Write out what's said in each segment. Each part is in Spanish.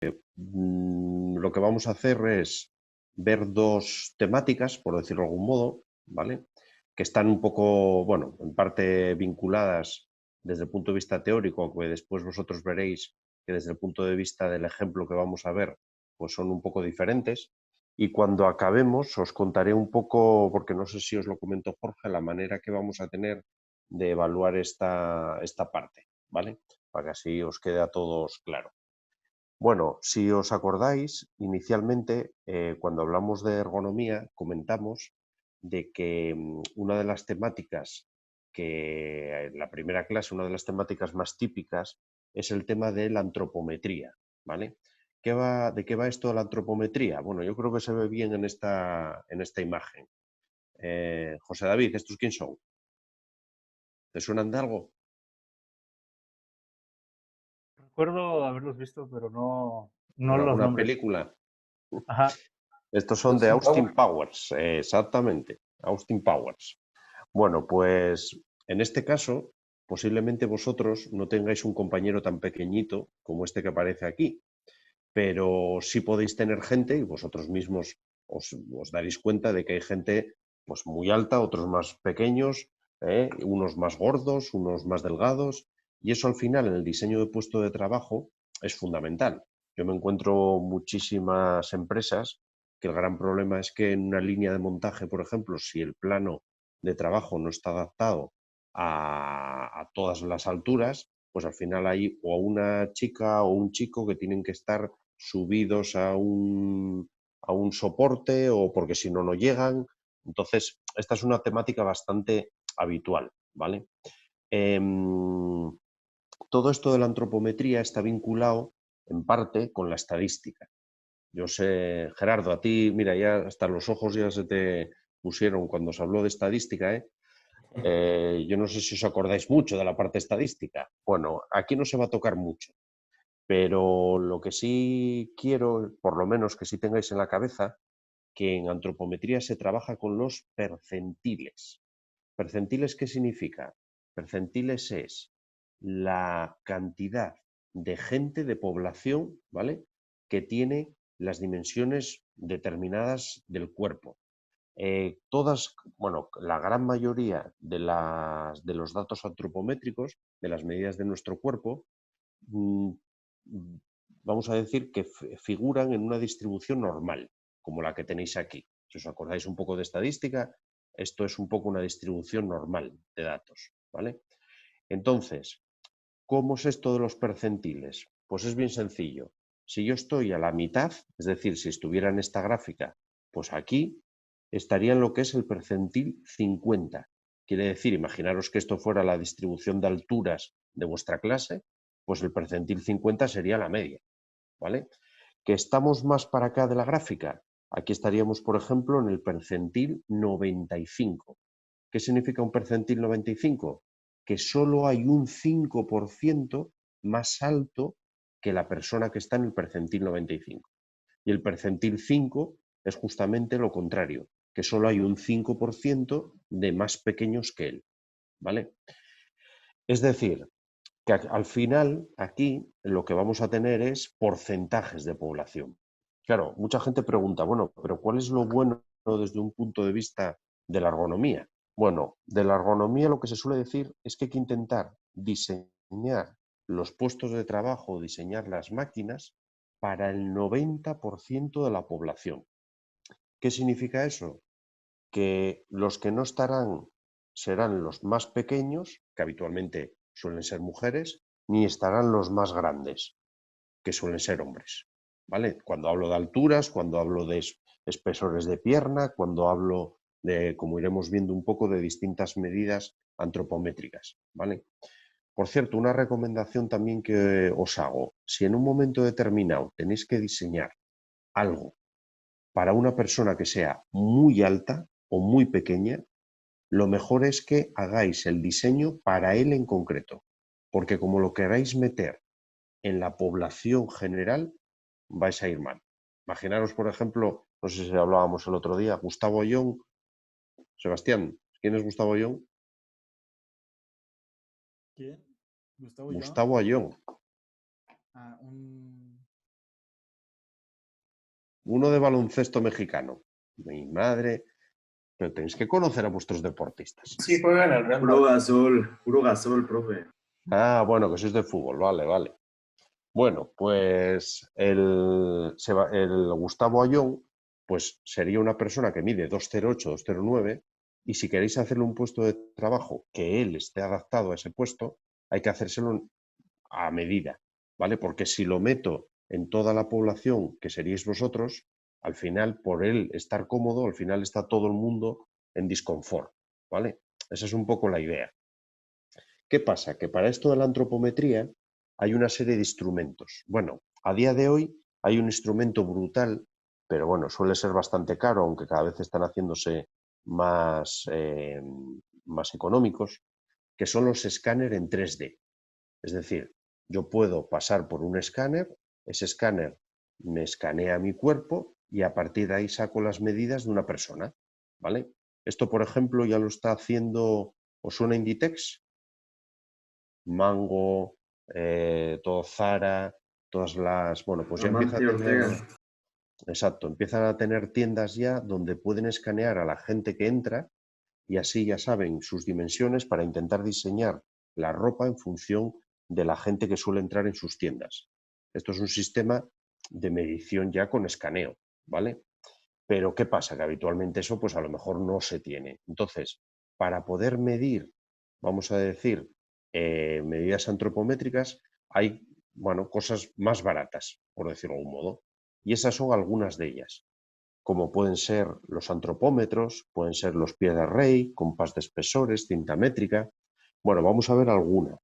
Lo que vamos a hacer es ver dos temáticas, por decirlo de algún modo, ¿vale? Que están un poco, bueno, en parte vinculadas desde el punto de vista teórico, que después vosotros veréis que desde el punto de vista del ejemplo que vamos a ver, pues son un poco diferentes. Y cuando acabemos os contaré un poco, porque no sé si os lo comentó Jorge, la manera que vamos a tener de evaluar esta parte, ¿vale? Para que así os quede a todos claro. Bueno, si os acordáis, inicialmente, cuando hablamos de ergonomía, comentamos de que una de las temáticas que en la primera clase, una de las temáticas más típicas es el tema de la antropometría, ¿vale? ¿De qué va esto de la antropometría? Bueno, yo creo que se ve bien en esta imagen. José David, ¿estos quién son? ¿Te suenan de algo? Recuerdo haberlos visto, pero no ¿En los alguna nombres. película? Ajá. Estos son de Austin Austin Power. Powers, exactamente, Austin Powers. Bueno, pues en este caso, posiblemente vosotros no tengáis un compañero tan pequeñito como este que aparece aquí, pero sí podéis tener gente y vosotros mismos os daréis cuenta de que hay gente pues muy alta, otros más pequeños, unos más gordos, unos más delgados, y eso al final en el diseño de puesto de trabajo es fundamental. Yo me encuentro muchísimas empresas que el gran problema es que en una línea de montaje, por ejemplo, si el plano de trabajo no está adaptado a todas las alturas, pues al final hay o una chica o un chico que tienen que estar subidos a un soporte o porque si no, no llegan. Entonces, esta es una temática bastante habitual, ¿vale? Todo esto de la antropometría está vinculado en parte con la estadística. Yo sé, Gerardo, a ti, mira, ya hasta los ojos ya se te pusieron cuando se habló de estadística, ¿eh? Yo no sé si os acordáis mucho de la parte estadística. Bueno, aquí no se va a tocar mucho, pero lo que sí quiero, por lo menos que sí tengáis en la cabeza, que en antropometría se trabaja con los percentiles. ¿Percentiles qué significa? Percentiles es la cantidad de gente, de población, ¿vale? Que tiene las dimensiones determinadas del cuerpo. Todas, bueno, la gran mayoría de los datos antropométricos, de las medidas de nuestro cuerpo, mm, vamos a decir que figuran en una distribución normal, como la que tenéis aquí. Si os acordáis un poco de estadística, esto es un poco una distribución normal de datos, ¿vale? Entonces, ¿cómo es esto de los percentiles? Pues es bien sencillo. Si yo estoy a la mitad, es decir, si estuviera en esta gráfica, pues aquí estaría en lo que es el percentil 50. Quiere decir, imaginaros que esto fuera la distribución de alturas de vuestra clase, pues el percentil 50 sería la media, ¿vale? Que estamos más para acá de la gráfica. Aquí estaríamos, por ejemplo, en el percentil 95. ¿Qué significa un percentil 95? Que solo hay un 5% más alto que la persona que está en el percentil 95. Y el percentil 5 es justamente lo contrario, que solo hay un 5% de más pequeños que él, ¿vale? Es decir, que al final aquí lo que vamos a tener es porcentajes de población. Claro, mucha gente pregunta, bueno, pero ¿cuál es lo bueno desde un punto de vista de la ergonomía? Bueno, de la ergonomía lo que se suele decir es que hay que intentar diseñar los puestos de trabajo, diseñar las máquinas para el 90% de la población. ¿Qué significa eso? Que los que no estarán serán los más pequeños, que habitualmente suelen ser mujeres, ni estarán los más grandes, que suelen ser hombres. ¿Vale? Cuando hablo de alturas, cuando hablo de espesores de pierna, cuando hablo de, como iremos viendo un poco, de distintas medidas antropométricas. ¿Vale? Por cierto, una recomendación también que os hago. Si en un momento determinado tenéis que diseñar algo para una persona que sea muy alta o muy pequeña, lo mejor es que hagáis el diseño para él en concreto, porque como lo queráis meter en la población general, vais a ir mal. Imaginaros, por ejemplo, no sé si hablábamos el otro día, Gustavo Ayón. Sebastián, ¿quién es Gustavo Ayón? ¿Quién? ¿Gustavo Young? Gustavo Ayón. Ah, un... Uno de baloncesto mexicano. Mi madre, pero tenéis que conocer a vuestros deportistas. Sí, juegan al Real Madrid. Puro gasol, profe. Ah, bueno, que sois de fútbol, vale, vale. Bueno, pues el Gustavo Ayón, pues sería una persona que mide 208, 209, y si queréis hacerle un puesto de trabajo que él esté adaptado a ese puesto, hay que hacérselo a medida, ¿vale? Porque si lo meto en toda la población, que seríais vosotros, al final, por él estar cómodo, al final está todo el mundo en disconfort, ¿vale? Esa es un poco la idea. ¿Qué pasa? Que para esto de la antropometría hay una serie de instrumentos. Bueno, a día de hoy hay un instrumento brutal, pero bueno, suele ser bastante caro, aunque cada vez están haciéndose más, más económicos, que son los escáner en 3D. Es decir, yo puedo pasar por un escáner, ese escáner me escanea mi cuerpo y a partir de ahí saco las medidas de una persona, ¿vale? Esto, por ejemplo, ya lo está haciendo, ¿os suena Inditex? Mango, todo Zara, todas las... Bueno, pues ya empieza a Amancio tener... Ortega. Exacto, empiezan a tener tiendas ya donde pueden escanear a la gente que entra y así ya saben sus dimensiones para intentar diseñar la ropa en función de la gente que suele entrar en sus tiendas. Esto es un sistema de medición ya con escaneo, ¿vale? Pero ¿qué pasa? Que habitualmente eso pues a lo mejor no se tiene. Entonces, para poder medir, vamos a decir, medidas antropométricas, hay, bueno, cosas más baratas, por decirlo de algún modo. Y esas son algunas de ellas, como pueden ser los antropómetros, pueden ser los pies de rey, compás de espesores, cinta métrica. Bueno, vamos a ver alguna.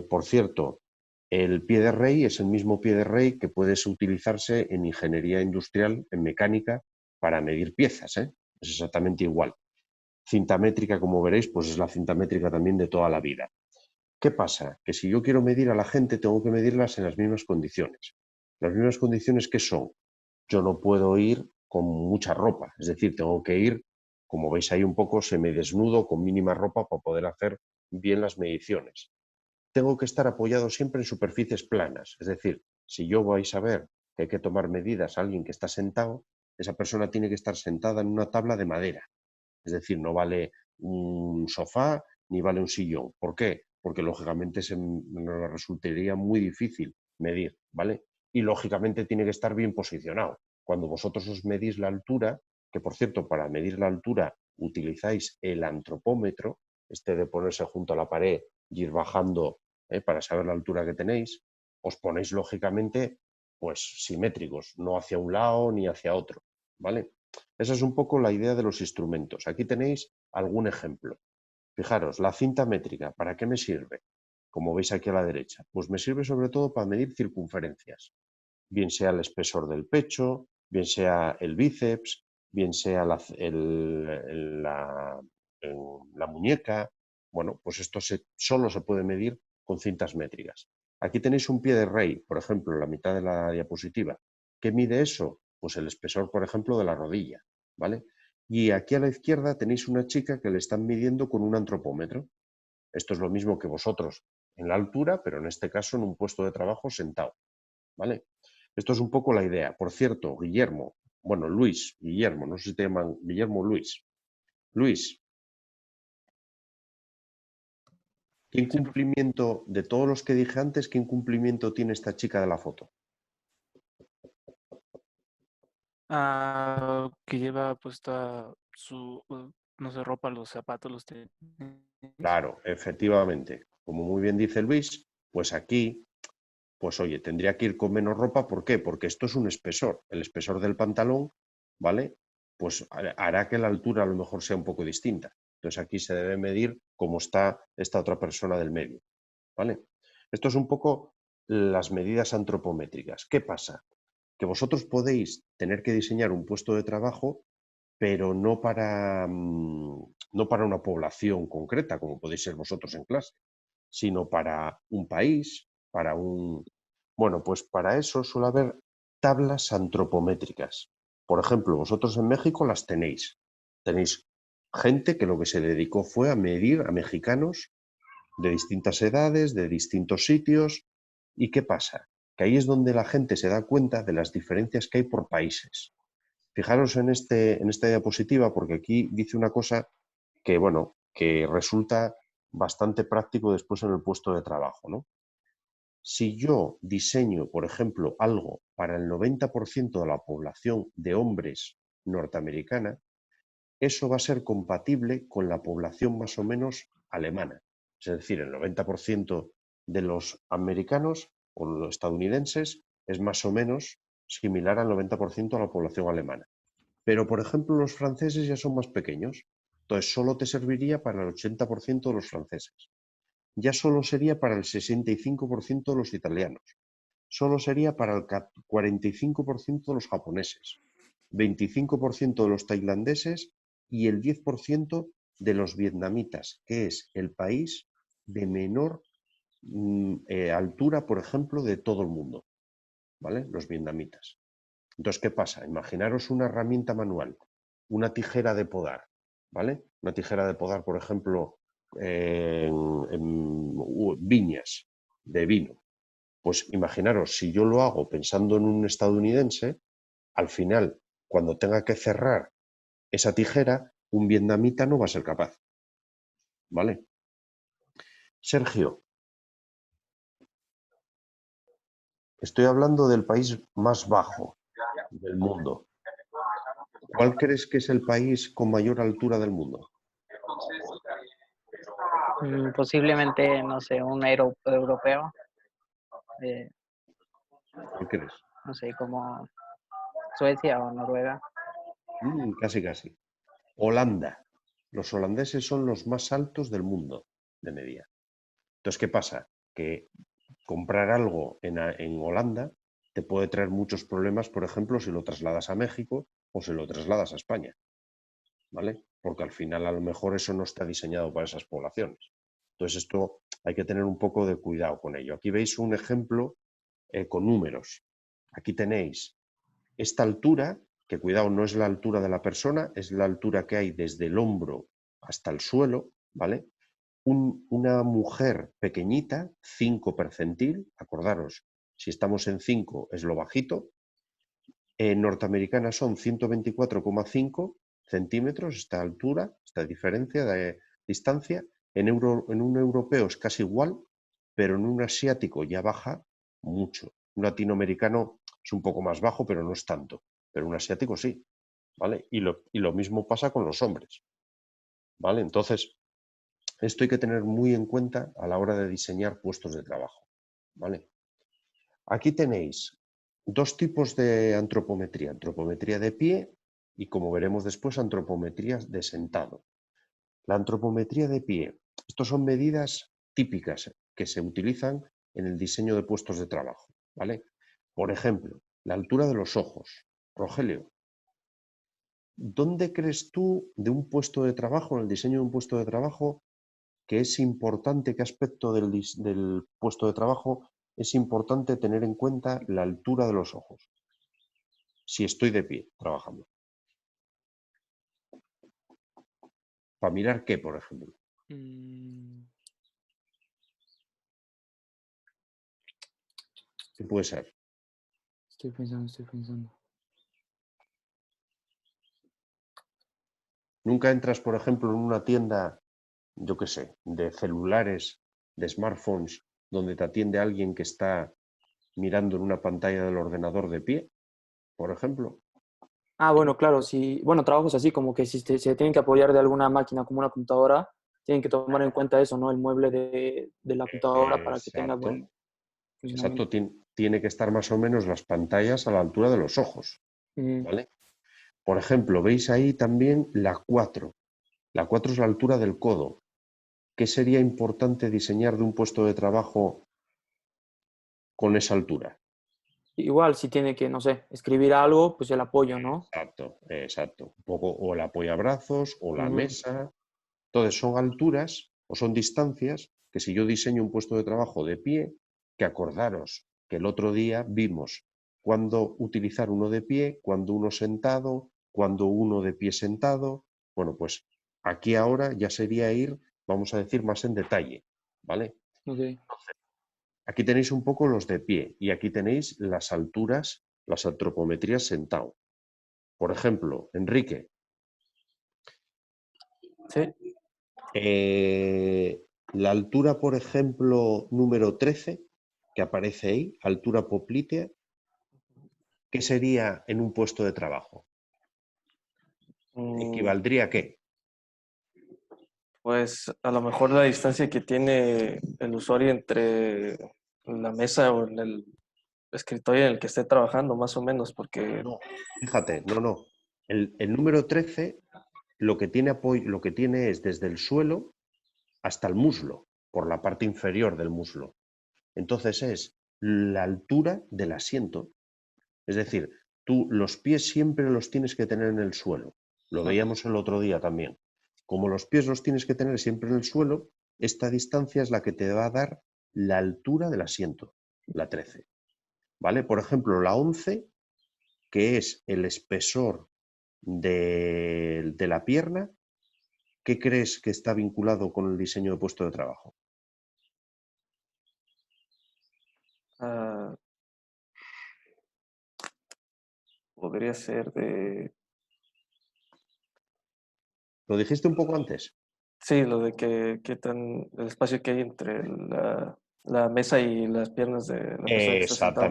Por cierto, el pie de rey es el mismo pie de rey que puede utilizarse en ingeniería industrial, en mecánica, para medir piezas, ¿eh? Es exactamente igual. Cinta métrica, como veréis, pues es la cinta métrica también de toda la vida. ¿Qué pasa? Que si yo quiero medir a la gente, tengo que medirlas en las mismas condiciones. ¿Las mismas condiciones qué son? Yo no puedo ir con mucha ropa, es decir, tengo que ir, como veis ahí un poco, semidesnudo, con mínima ropa para poder hacer bien las mediciones. Tengo que estar apoyado siempre en superficies planas, es decir, si yo vais a ver que hay que tomar medidas a alguien que está sentado, esa persona tiene que estar sentada en una tabla de madera, es decir, no vale un sofá ni vale un sillón. ¿Por qué? Porque lógicamente nos resultaría muy difícil medir, ¿vale? Y lógicamente tiene que estar bien posicionado. Cuando vosotros os medís la altura, que por cierto, para medir la altura utilizáis el antropómetro, este de ponerse junto a la pared y ir bajando para saber la altura que tenéis, os ponéis lógicamente pues simétricos, no hacia un lado ni hacia otro, ¿vale? Esa es un poco la idea de los instrumentos. Aquí tenéis algún ejemplo. Fijaros, la cinta métrica, ¿para qué me sirve? Como veis aquí a la derecha, pues me sirve sobre todo para medir circunferencias, bien sea el espesor del pecho, bien sea el bíceps, bien sea la muñeca. Bueno, pues esto solo se puede medir con cintas métricas. Aquí tenéis un pie de rey, por ejemplo, en la mitad de la diapositiva. ¿Qué mide eso? Pues el espesor, por ejemplo, de la rodilla, ¿vale? Y aquí a la izquierda tenéis una chica que le están midiendo con un antropómetro. Esto es lo mismo que vosotros en la altura, pero en este caso en un puesto de trabajo sentado, ¿vale? Esto es un poco la idea. Por cierto, Guillermo, bueno, Luis, Guillermo, no sé si te llaman Guillermo o Luis. Luis, ¿qué Sí, profe. incumplimiento de todos los que dije antes, qué incumplimiento tiene esta chica de la foto? Que lleva puesta no sé, ropa, los zapatos, los tenis. Claro, efectivamente. Como muy bien dice Luis, pues aquí, pues oye, tendría que ir con menos ropa. ¿Por qué? Porque esto es un espesor. El espesor del pantalón, ¿vale? Pues hará que la altura a lo mejor sea un poco distinta. Entonces aquí se debe medir cómo está esta otra persona del medio, ¿vale? Esto es un poco las medidas antropométricas. ¿Qué pasa? Que vosotros podéis tener que diseñar un puesto de trabajo, pero no para una población concreta, como podéis ser vosotros en clase, sino para un país, para un... Bueno, pues para eso suele haber tablas antropométricas. Por ejemplo, vosotros en México las tenéis. Tenéis gente que lo que se dedicó fue a medir a mexicanos de distintas edades, de distintos sitios. ¿Y qué pasa? que ahí es donde la gente se da cuenta de las diferencias que hay por países. Fijaros en esta diapositiva, porque aquí dice una cosa que, bueno, que resulta bastante práctico después en el puesto de trabajo, ¿no? Si yo diseño, por ejemplo, algo para el 90% de la población de hombres norteamericana, eso va a ser compatible con la población más o menos alemana. Es decir, el 90% de los americanos o los estadounidenses es más o menos similar al 90% de la población alemana. Pero, por ejemplo, los franceses ya son más pequeños. Entonces, solo te serviría para el 80% de los franceses. Ya solo sería para el 65% de los italianos. Solo sería para el 45% de los japoneses, 25% de los tailandeses y el 10% de los vietnamitas, que es el país de menor altura, por ejemplo, de todo el mundo, ¿vale? Los vietnamitas. Entonces, ¿qué pasa? Imaginaros una herramienta manual, una tijera de podar, ¿vale? Una tijera de podar, por ejemplo, en viñas de vino. Pues imaginaros, si yo lo hago pensando en un estadounidense, al final, cuando tenga que cerrar esa tijera, un vietnamita no va a ser capaz. ¿Vale? Sergio, estoy hablando del país más bajo del mundo. ¿Cuál crees que es el país con mayor altura del mundo? Posiblemente, no sé, un europeo. ¿Cuál crees? No sé, como Suecia o Noruega. Casi, casi. Holanda. Los holandeses son los más altos del mundo de media. Entonces, ¿qué pasa? Que comprar algo en Holanda te puede traer muchos problemas, por ejemplo, si lo trasladas a México o si lo trasladas a España, ¿vale? Porque al final a lo mejor eso no está diseñado para esas poblaciones. Entonces esto hay que tener un poco de cuidado con ello. Aquí veis un ejemplo con números. Aquí tenéis esta altura, que cuidado, no es la altura de la persona, es la altura que hay desde el hombro hasta el suelo, ¿vale? Una mujer pequeñita, 5 percentil, acordaros, si estamos en 5 es lo bajito, norteamericana son 124,5 centímetros, esta altura, esta diferencia de distancia, en un europeo es casi igual, pero en un asiático ya baja mucho. Un latinoamericano es un poco más bajo, pero no es tanto, pero un asiático sí, ¿vale? Y lo mismo pasa con los hombres, ¿vale? Entonces, esto hay que tener muy en cuenta a la hora de diseñar puestos de trabajo, ¿vale? Aquí tenéis dos tipos de antropometría. Antropometría de pie y, como veremos después, antropometría de sentado. La antropometría de pie. Estos son medidas típicas que se utilizan en el diseño de puestos de trabajo, ¿vale? Por ejemplo, la altura de los ojos. Rogelio, ¿dónde crees tú de un puesto de trabajo, en el diseño de un puesto de trabajo, que es importante, qué aspecto del puesto de trabajo es importante tener en cuenta la altura de los ojos? Si estoy de pie trabajando. ¿Para mirar qué, por ejemplo? ¿Qué puede ser? Estoy pensando. Nunca entras, por ejemplo, en una tienda, yo qué sé, de celulares, de smartphones, donde te atiende alguien que está mirando en una pantalla del ordenador de pie, por ejemplo. Ah, bueno, claro, sí. Bueno, trabajos así, como que si se tienen que apoyar de alguna máquina como una computadora, tienen que tomar en cuenta eso, ¿no? El mueble de la computadora para que tenga Exacto. buen funcionamiento. Exacto, tiene que estar más o menos las pantallas a la altura de los ojos, ¿vale? Por ejemplo, veis ahí también la 4. La 4 es la altura del codo. ¿Qué sería importante diseñar de un puesto de trabajo con esa altura? Igual, si tiene que, no sé, escribir algo, pues el apoyo, ¿no? Exacto, exacto. Un poco o el apoyabrazos o la mesa. Entonces son alturas o son distancias que si yo diseño un puesto de trabajo de pie, que acordaros que el otro día vimos cuándo utilizar uno de pie, cuándo uno sentado, cuándo uno de pie sentado. Bueno, pues aquí ahora ya sería ir, vamos a decir, más en detalle, ¿vale? Okay. Aquí tenéis un poco los de pie y aquí tenéis las alturas, las antropometrías sentado. Por ejemplo, Enrique, Sí. la altura, por ejemplo, número 13, que aparece ahí, altura poplitea, ¿qué sería en un puesto de trabajo? ¿Equivaldría a qué? Pues a lo mejor la distancia que tiene el usuario entre la mesa o en el escritorio en el que esté trabajando, más o menos, porque... No, fíjate, no. El número 13 lo que tiene es desde el suelo hasta el muslo, por la parte inferior del muslo. Entonces es la altura del asiento. Es decir, tú los pies siempre los tienes que tener en el suelo. Lo veíamos el otro día también. Como los pies los tienes que tener siempre en el suelo, esta distancia es la que te va a dar la altura del asiento, la 13. ¿Vale? Por ejemplo, la 11, que es el espesor de la pierna, ¿qué crees que está vinculado con el diseño de puesto de trabajo? Podría ser de... ¿Lo dijiste un poco antes? Sí, lo de qué tan el espacio que hay entre la mesa y las piernas de la persona que está sentada.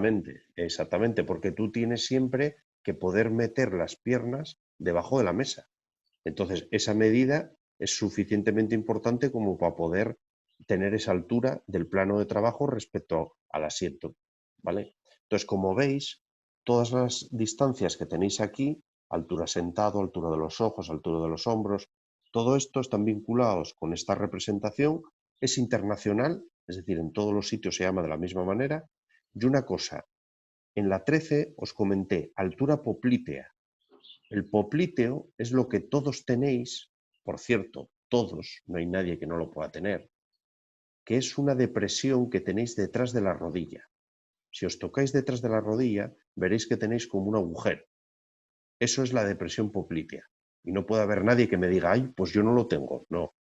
Exactamente, porque tú tienes siempre que poder meter las piernas debajo de la mesa. Entonces, esa medida es suficientemente importante como para poder tener esa altura del plano de trabajo respecto al asiento, ¿vale? Entonces, como veis, todas las distancias que tenéis aquí, altura sentado, altura de los ojos, altura de los hombros, todo esto están vinculados con esta representación, es internacional, es decir, en todos los sitios se llama de la misma manera, y una cosa, en la 13 os comenté altura poplítea. El poplíteo es lo que todos tenéis, por cierto, todos, no hay nadie que no lo pueda tener, que es una depresión que tenéis detrás de la rodilla. Si os tocáis detrás de la rodilla, veréis que tenéis como un agujero. Eso es la depresión poplítea. Y no puede haber nadie que me diga, ay, pues yo no lo tengo. No,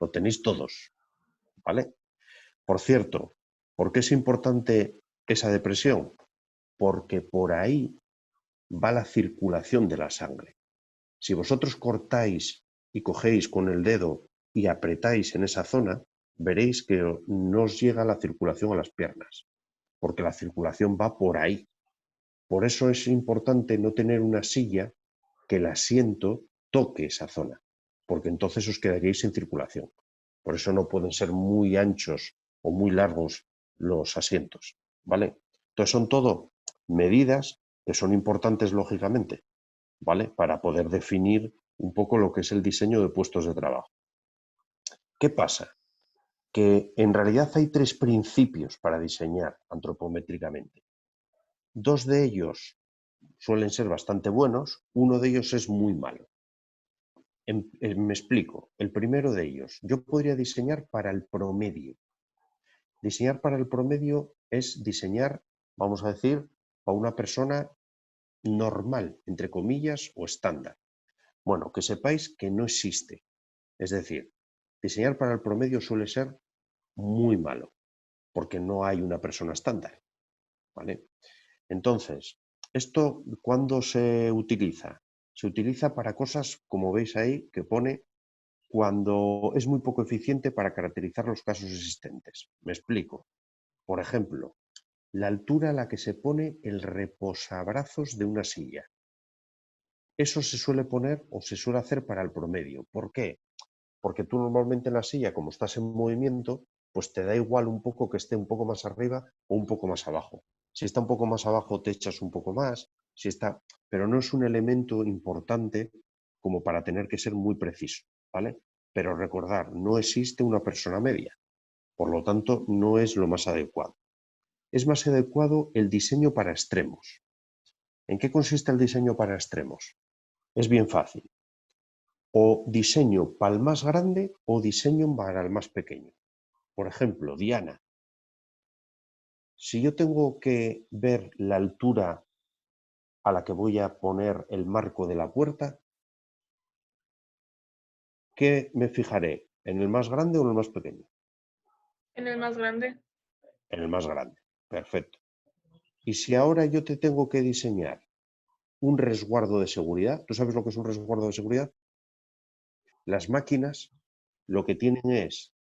lo tenéis todos. ¿Vale? Por cierto, ¿por qué es importante esa depresión? Porque por ahí va la circulación de la sangre. Si vosotros cortáis y cogéis con el dedo y apretáis en esa zona, veréis que no os llega la circulación a las piernas, porque la circulación va por ahí. Por eso es importante no tener una silla que el asiento toque esa zona, porque entonces os quedaríais sin circulación. Por eso no pueden ser muy anchos o muy largos los asientos, ¿vale? Entonces son todo medidas que son importantes lógicamente, ¿vale? Para poder definir un poco lo que es el diseño de puestos de trabajo. ¿Qué pasa? Que en realidad hay 3 principios para diseñar antropométricamente. 2 de ellos suelen ser bastante buenos, uno de ellos es muy malo. Me explico. El primero de ellos, yo podría diseñar para el promedio. Diseñar para el promedio es diseñar, vamos a decir, para una persona normal, entre comillas, o estándar. Bueno, que sepáis que no existe. Es decir, diseñar para el promedio suele ser muy malo, porque no hay una persona estándar, ¿vale? Entonces, ¿esto cuándo se utiliza? Se utiliza para cosas, como veis ahí, que pone cuando es muy poco eficiente para caracterizar los casos existentes. Me explico. Por ejemplo, la altura a la que se pone el reposabrazos de una silla. Eso se suele poner o se suele hacer para el promedio. ¿Por qué? Porque tú normalmente en la silla, como estás en movimiento, pues te da igual un poco que esté un poco más arriba o un poco más abajo. Si está un poco más abajo, te echas un poco más, si está... pero no es un elemento importante como para tener que ser muy preciso, ¿vale? Pero recordar, no existe una persona media, por lo tanto, no es lo más adecuado. Es más adecuado el diseño para extremos. ¿En qué consiste el diseño para extremos? Es bien fácil. O diseño para el más grande o diseño para el más pequeño. Por ejemplo, Diana. Si yo tengo que ver la altura a la que voy a poner el marco de la puerta, ¿qué me fijaré? ¿En el más grande o en el más pequeño? En el más grande. En el más grande. Perfecto. Y si ahora yo te tengo que diseñar un resguardo de seguridad, ¿tú sabes lo que es un resguardo de seguridad? Las máquinas lo que tienen es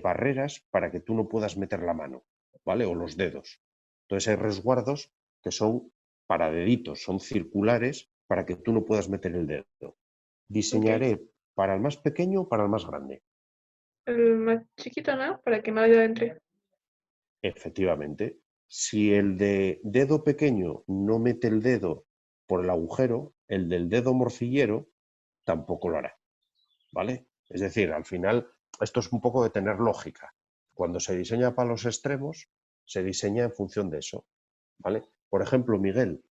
barreras para que tú no puedas meter la mano, ¿vale? O los dedos. Entonces hay resguardos que son para deditos, son circulares para que tú no puedas meter el dedo. Diseñaré para el más pequeño o para el más grande. El más chiquito, ¿no? Para que nadie entre. Efectivamente, si el de dedo pequeño no mete el dedo por el agujero, el del dedo morcillero tampoco lo hará, ¿vale? Es decir, al final, esto es un poco de tener lógica. Cuando se diseña para los extremos, se diseña en función de eso, ¿vale? Por ejemplo, Miguel,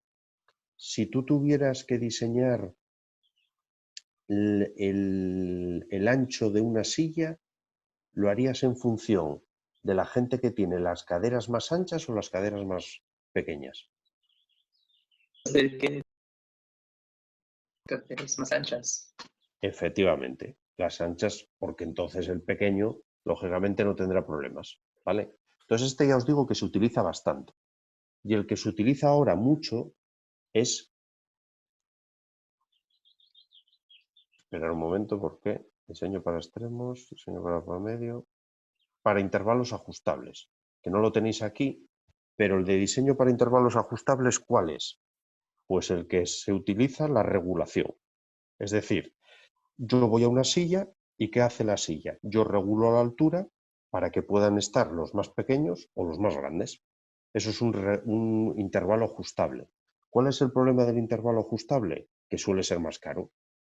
si tú tuvieras que diseñar el ancho de una silla, ¿lo harías en función de la gente que tiene las caderas más anchas o las caderas más pequeñas? El que caderas más anchas. Efectivamente, las anchas, porque entonces el pequeño, lógicamente, no tendrá problemas, ¿vale? Entonces este ya os digo que se utiliza bastante. Y el que se utiliza ahora mucho es... Esperar un momento, porque diseño para extremos, diseño para promedio, para intervalos ajustables, que no lo tenéis aquí, pero el de diseño para intervalos ajustables, ¿cuál es? Pues el que se utiliza la regulación. Es decir, yo voy a una silla y ¿qué hace la silla? Yo regulo la altura para que puedan estar los más pequeños o los más grandes. Eso es un intervalo ajustable. ¿Cuál es el problema del intervalo ajustable? Que suele ser más caro.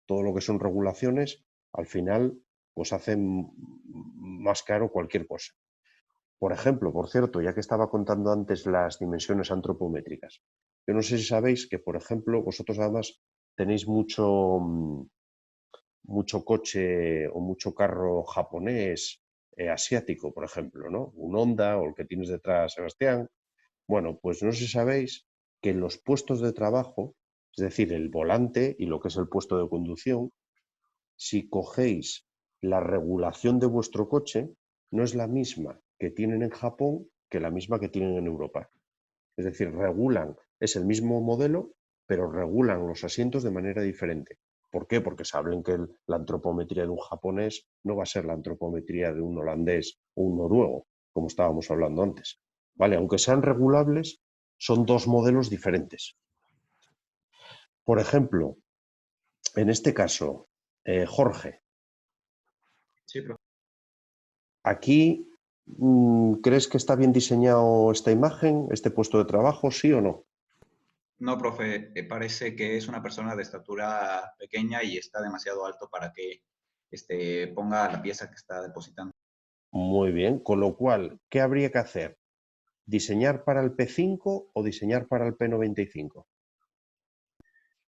Todo lo que son regulaciones, al final, pues hacen más caro cualquier cosa. Por ejemplo, por cierto, ya que estaba contando antes las dimensiones antropométricas, yo no sé si sabéis que, por ejemplo, vosotros además tenéis mucho coche o mucho carro japonés, asiático, por ejemplo, ¿no? Un Honda o el que tienes detrás, Sebastián. Bueno, pues no sé si sabéis que en los puestos de trabajo, es decir, el volante y lo que es el puesto de conducción, si cogéis la regulación de vuestro coche, no es la misma que tienen en Japón que la misma que tienen en Europa. Es decir, regulan, es el mismo modelo, pero regulan los asientos de manera diferente. ¿Por qué? Porque saben que la antropometría de un japonés no va a ser la antropometría de un holandés o un noruego, como estábamos hablando antes. ¿Vale? Aunque sean regulables, son dos modelos diferentes. Por ejemplo, en este caso, Jorge, Sí, profe. aquí, ¿crees que está bien diseñado esta imagen, este puesto de trabajo, sí o no? No, profe, parece que es una persona de estatura pequeña y está demasiado alto para que ponga la pieza que está depositando. Muy bien, con lo cual, ¿qué habría que hacer? ¿Diseñar para el P5 o diseñar para el P95?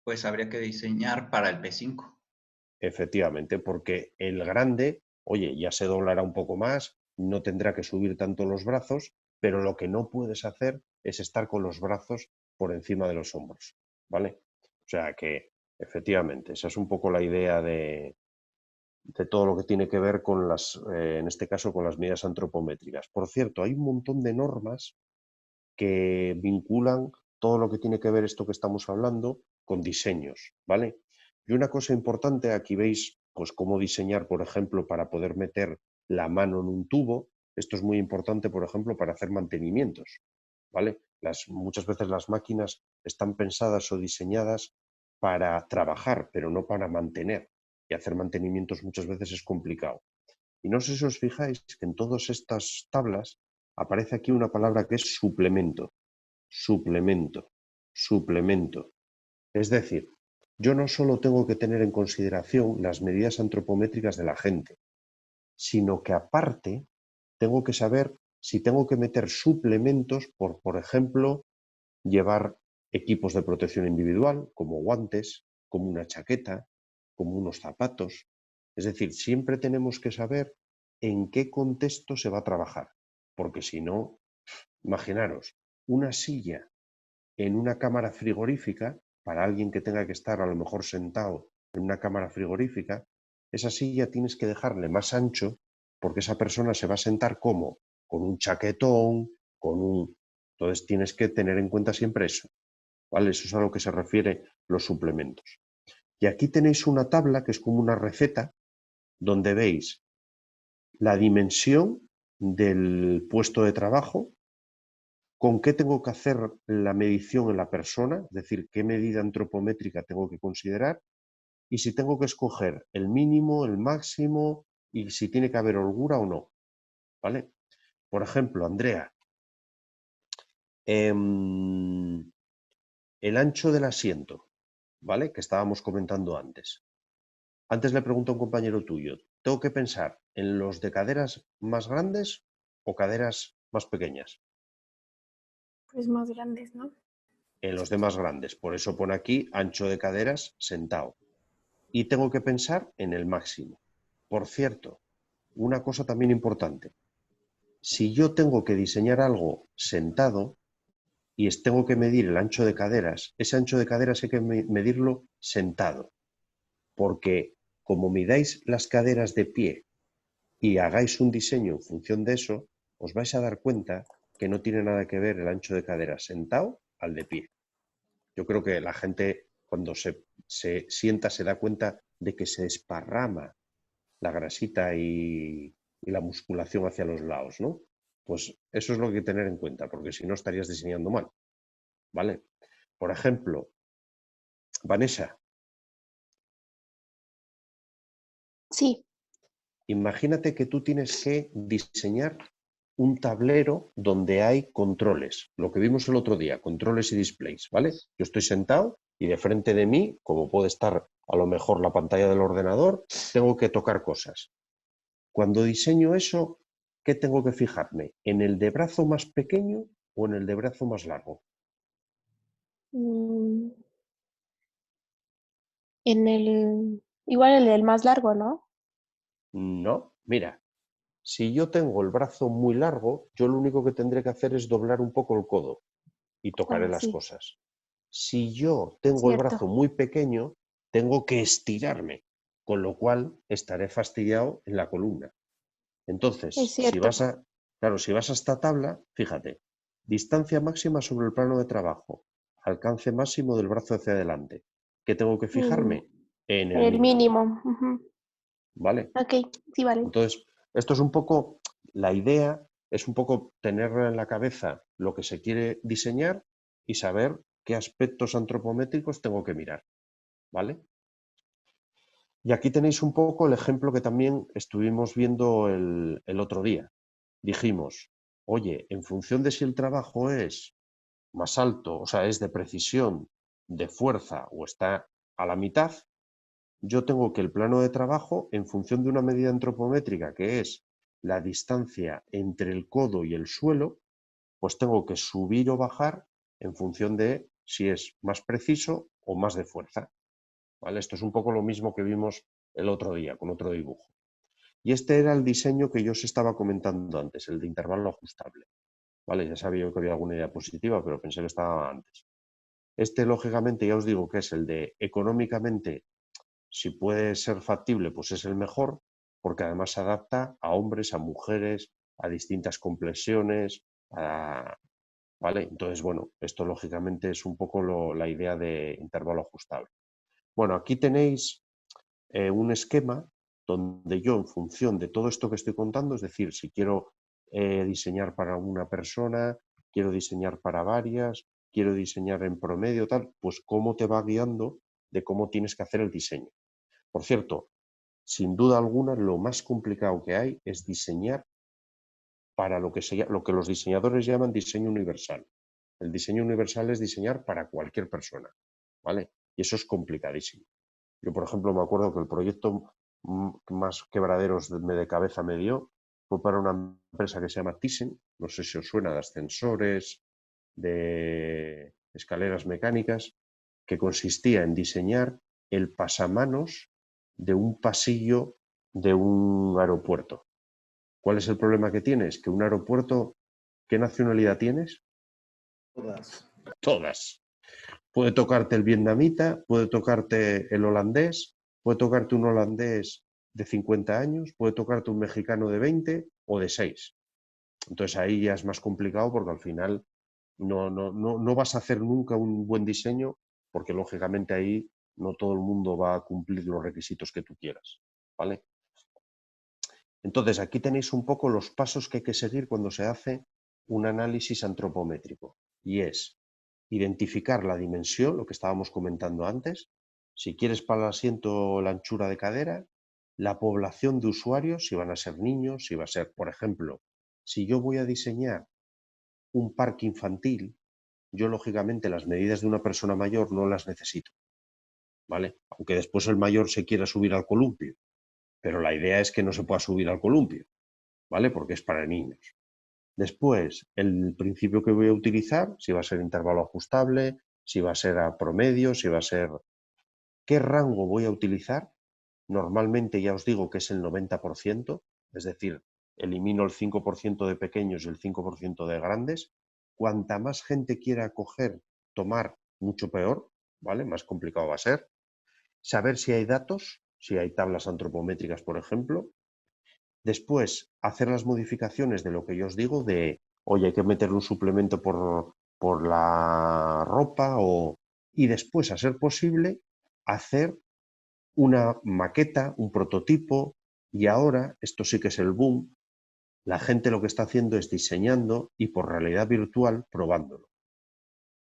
Pues habría que diseñar para el P5. Efectivamente, porque el grande, oye, ya se doblará un poco más, no tendrá que subir tanto los brazos, pero lo que no puedes hacer es estar con los brazos por encima de los hombros, ¿vale? O sea que, efectivamente, esa es un poco la idea de todo lo que tiene que ver con las, en este caso, con las medidas antropométricas. Por cierto, hay un montón de normas que vinculan todo lo que tiene que ver esto que estamos hablando con diseños, ¿vale? Y una cosa importante, aquí veis pues cómo diseñar, por ejemplo, para poder meter la mano en un tubo. Esto es muy importante, por ejemplo, para hacer mantenimientos, ¿vale? Muchas veces las máquinas están pensadas o diseñadas para trabajar, pero no para mantener. Y hacer mantenimientos muchas veces es complicado. Y no sé si os fijáis que en todas estas tablas aparece aquí una palabra que es suplemento, suplemento, suplemento. Es decir, yo no solo tengo que tener en consideración las medidas antropométricas de la gente, sino que aparte tengo que saber si tengo que meter suplementos por ejemplo, llevar equipos de protección individual, como guantes, como una chaqueta, como unos zapatos. Es decir, siempre tenemos que saber en qué contexto se va a trabajar, porque si no, imaginaros, una silla en una cámara frigorífica, para alguien que tenga que estar a lo mejor sentado en una cámara frigorífica, esa silla tienes que dejarle más ancho porque esa persona se va a sentar como con un chaquetón, con un... Entonces tienes que tener en cuenta siempre eso, ¿vale? Eso es a lo que se refiere los suplementos. Y aquí tenéis una tabla que es como una receta donde veis la dimensión del puesto de trabajo, con qué tengo que hacer la medición en la persona, es decir, qué medida antropométrica tengo que considerar, y si tengo que escoger el mínimo, el máximo, y si tiene que haber holgura o no, ¿vale? Por ejemplo, Andrea, el ancho del asiento, ¿vale? Que estábamos comentando antes. Antes le pregunto a un compañero tuyo, ¿tengo que pensar en los de caderas más grandes o caderas más pequeñas? Pues más grandes, ¿no? En los de más grandes. Por eso pone aquí ancho de caderas sentado. Y tengo que pensar en el máximo. Por cierto, una cosa también importante. Si yo tengo que diseñar algo sentado y tengo que medir el ancho de caderas, ese ancho de caderas hay que medirlo sentado. Porque como midáis las caderas de pie y hagáis un diseño en función de eso, os vais a dar cuenta que no tiene nada que ver el ancho de caderas sentado al de pie. Yo creo que la gente cuando se sienta se da cuenta de que se desparrama la grasita y la musculación hacia los lados, ¿no? Pues eso es lo que hay que tener en cuenta, porque si no estarías diseñando mal, ¿vale? Por ejemplo, Vanessa, Sí, imagínate que tú tienes que diseñar un tablero donde hay controles, lo que vimos el otro día, controles y displays, ¿vale? Yo estoy sentado y de frente de mí, como puede estar a lo mejor la pantalla del ordenador, tengo que tocar cosas. Cuando diseño eso, ¿qué tengo que fijarme? ¿En el de brazo más pequeño o en el de brazo más largo? mm, igual el del más largo, ¿no? No, mira, si yo tengo el brazo muy largo, yo lo único que tendré que hacer es doblar un poco el codo y tocaré Ah, las sí, cosas. Si yo tengo el brazo cierto. muy pequeño, tengo que estirarme, con lo cual estaré fastidiado en la columna. Es Entonces, cierto. claro, si vas a esta tabla, fíjate, distancia máxima sobre el plano de trabajo, alcance máximo del brazo hacia adelante. ¿Qué tengo que Mm, fijarme? En el el mínimo, mínimo. Ujú. ¿vale? Ok, sí, vale. Entonces, esto es un poco, la idea es un poco tener en la cabeza lo que se quiere diseñar y saber qué aspectos antropométricos tengo que mirar, ¿vale? Y aquí tenéis un poco el ejemplo que también estuvimos viendo el otro día. Dijimos, oye, en función de si el trabajo es más alto, o sea, es de precisión, de fuerza o está a la mitad, yo tengo que el plano de trabajo, en función de una medida antropométrica que es la distancia entre el codo y el suelo, pues tengo que subir o bajar en función de si es más preciso o más de fuerza, ¿vale? Esto es un poco lo mismo que vimos el otro día con otro dibujo. Y este era el diseño que yo os estaba comentando antes, el de intervalo ajustable, ¿vale? Ya sabía yo que había alguna diapositiva, pero pensé que estaba antes. Este, lógicamente, ya os digo que es el de económicamente, si puede ser factible, pues es el mejor, porque además se adapta a hombres, a mujeres, a distintas complexiones, ¿vale? Entonces, bueno, esto lógicamente es un poco la idea de intervalo ajustable. Bueno, aquí tenéis un esquema donde yo, en función de todo esto que estoy contando, es decir, si quiero diseñar para una persona, quiero diseñar para varias, quiero diseñar en promedio, tal, pues cómo te va guiando de cómo tienes que hacer el diseño. Por cierto, sin duda alguna, lo más complicado que hay es diseñar para lo que los diseñadores llaman diseño universal. El diseño universal es diseñar para cualquier persona, ¿vale? Y eso es complicadísimo. Yo, por ejemplo, me acuerdo que el proyecto más quebraderos de cabeza me dio fue para una empresa que se llama Thyssen, no sé si os suena, de ascensores, de escaleras mecánicas, que consistía en diseñar el pasamanos de un pasillo de un aeropuerto. ¿Cuál es el problema que tienes? Que un aeropuerto, ¿qué nacionalidad tienes? Todas. Todas. Puede tocarte el vietnamita, puede tocarte el holandés, puede tocarte un holandés de 50 años, puede tocarte un mexicano de 20 o de 6. Entonces ahí ya es más complicado porque al final no vas a hacer nunca un buen diseño porque lógicamente ahí no todo el mundo va a cumplir los requisitos que tú quieras, ¿vale? Entonces aquí tenéis un poco los pasos que hay que seguir cuando se hace un análisis antropométrico y es identificar la dimensión, lo que estábamos comentando antes, si quieres para el asiento la anchura de cadera, la población de usuarios, si van a ser niños, si va a ser, por ejemplo, si yo voy a diseñar un parque infantil, yo lógicamente las medidas de una persona mayor no las necesito, ¿vale? Aunque después el mayor se quiera subir al columpio, pero la idea es que no se pueda subir al columpio, ¿vale? Porque es para niños. Después, el principio que voy a utilizar, si va a ser intervalo ajustable, si va a ser a promedio, si va a ser... ¿Qué rango voy a utilizar? Normalmente ya os digo que es el 90%, es decir, elimino el 5% de pequeños y el 5% de grandes. Cuanta más gente quiera coger, tomar, mucho peor, ¿vale? Más complicado va a ser. Saber si hay datos, si hay tablas antropométricas, por ejemplo. Después, hacer las modificaciones de lo que yo os digo de, oye, hay que meterle un suplemento por la ropa y después, a ser posible, hacer una maqueta, un prototipo y ahora, esto sí que es el boom, la gente lo que está haciendo es diseñando y por realidad virtual probándolo.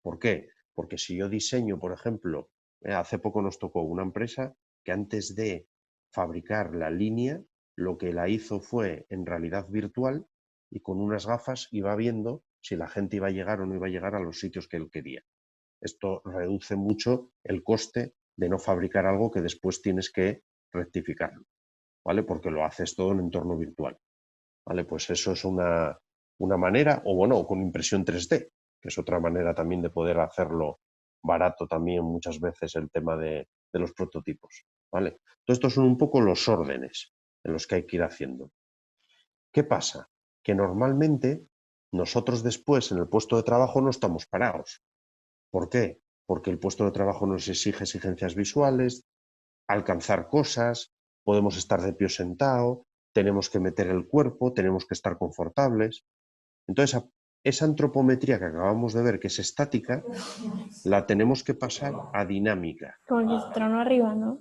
¿Por qué? Porque si yo diseño, por ejemplo, hace poco nos tocó una empresa que antes de fabricar la línea, lo que la hizo fue en realidad virtual y con unas gafas iba viendo si la gente iba a llegar o no iba a llegar a los sitios que él quería. Esto reduce mucho el coste de no fabricar algo que después tienes que rectificarlo, ¿vale? Porque lo haces todo en entorno virtual, ¿vale? Pues eso es una manera, o bueno, con impresión 3D, que es otra manera también de poder hacerlo barato también muchas veces el tema de los prototipos, ¿vale? Entonces estos son un poco los órdenes en los que hay que ir haciendo. ¿Qué pasa? Que normalmente nosotros después en el puesto de trabajo no estamos parados. ¿Por qué? Porque el puesto de trabajo nos exige exigencias visuales, alcanzar cosas, podemos estar de pie o sentado, tenemos que meter el cuerpo, tenemos que estar confortables. Entonces, esa antropometría que acabamos de ver, que es estática, la tenemos que pasar a dinámica. Como que se tronó arriba, ¿no?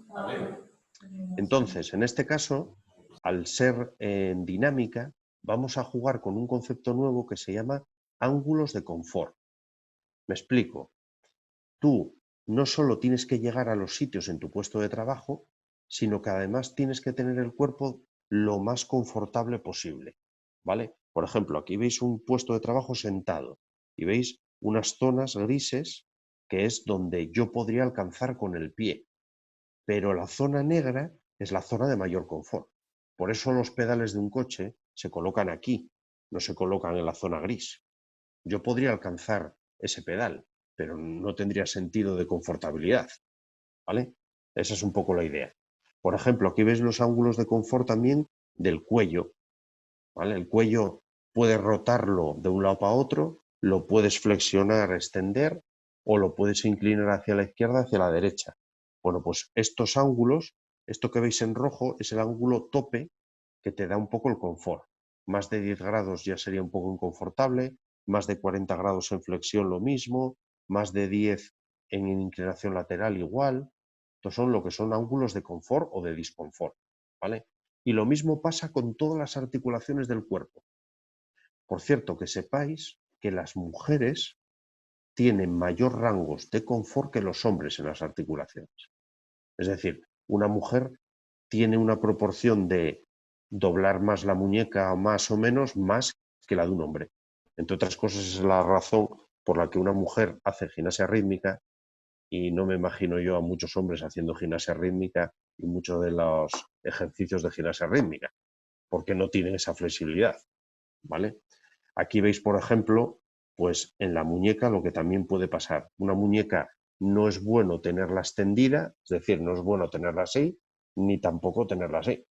Entonces, en este caso, al ser en dinámica, vamos a jugar con un concepto nuevo que se llama ángulos de confort. Me explico. Tú no solo tienes que llegar a los sitios en tu puesto de trabajo, sino que además tienes que tener el cuerpo lo más confortable posible, ¿vale? Por ejemplo, aquí veis un puesto de trabajo sentado y veis unas zonas grises que es donde yo podría alcanzar con el pie, pero la zona negra es la zona de mayor confort. Por eso los pedales de un coche se colocan aquí, no se colocan en la zona gris. Yo podría alcanzar ese pedal, pero no tendría sentido de confortabilidad, ¿vale? Esa es un poco la idea. Por ejemplo, aquí ves los ángulos de confort también del cuello, ¿vale? El cuello puedes rotarlo de un lado para otro, lo puedes flexionar, extender o lo puedes inclinar hacia la izquierda, hacia la derecha. Bueno, pues estos ángulos, esto que veis en rojo es el ángulo tope que te da un poco el confort. Más de 10 grados ya sería un poco inconfortable, más de 40 grados en flexión lo mismo, más de 10 en inclinación lateral igual. Estos son lo que son ángulos de confort o de disconfort, ¿vale? Y lo mismo pasa con todas las articulaciones del cuerpo. Por cierto, que sepáis que las mujeres tienen mayor rangos de confort que los hombres en las articulaciones. Es decir, una mujer tiene una proporción de doblar más la muñeca más o menos más que la de un hombre. Entre otras cosas es la razón por la que una mujer hace gimnasia rítmica y no me imagino yo a muchos hombres haciendo gimnasia rítmica y muchos de los ejercicios de gimnasia rítmica, porque no tienen esa flexibilidad, ¿vale? Aquí veis, por ejemplo, pues en la muñeca lo que también puede pasar. Una muñeca no es bueno tenerla extendida, es decir, no es bueno tenerla así, ni tampoco tenerla así,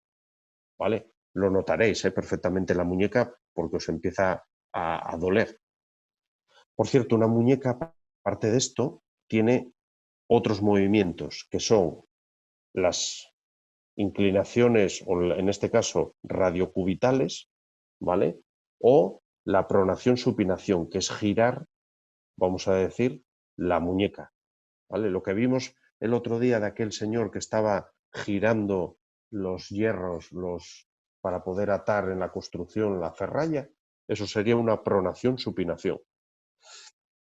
¿vale? Lo notaréis perfectamente en la muñeca porque os empieza a doler. Por cierto, una muñeca, aparte de esto, tiene otros movimientos que son las inclinaciones, o en este caso radiocubitales, ¿vale? O la pronación-supinación, que es girar, vamos a decir, la muñeca, ¿vale? Lo que vimos el otro día de aquel señor que estaba girando los hierros para poder atar en la construcción la ferralla, eso sería una pronación-supinación.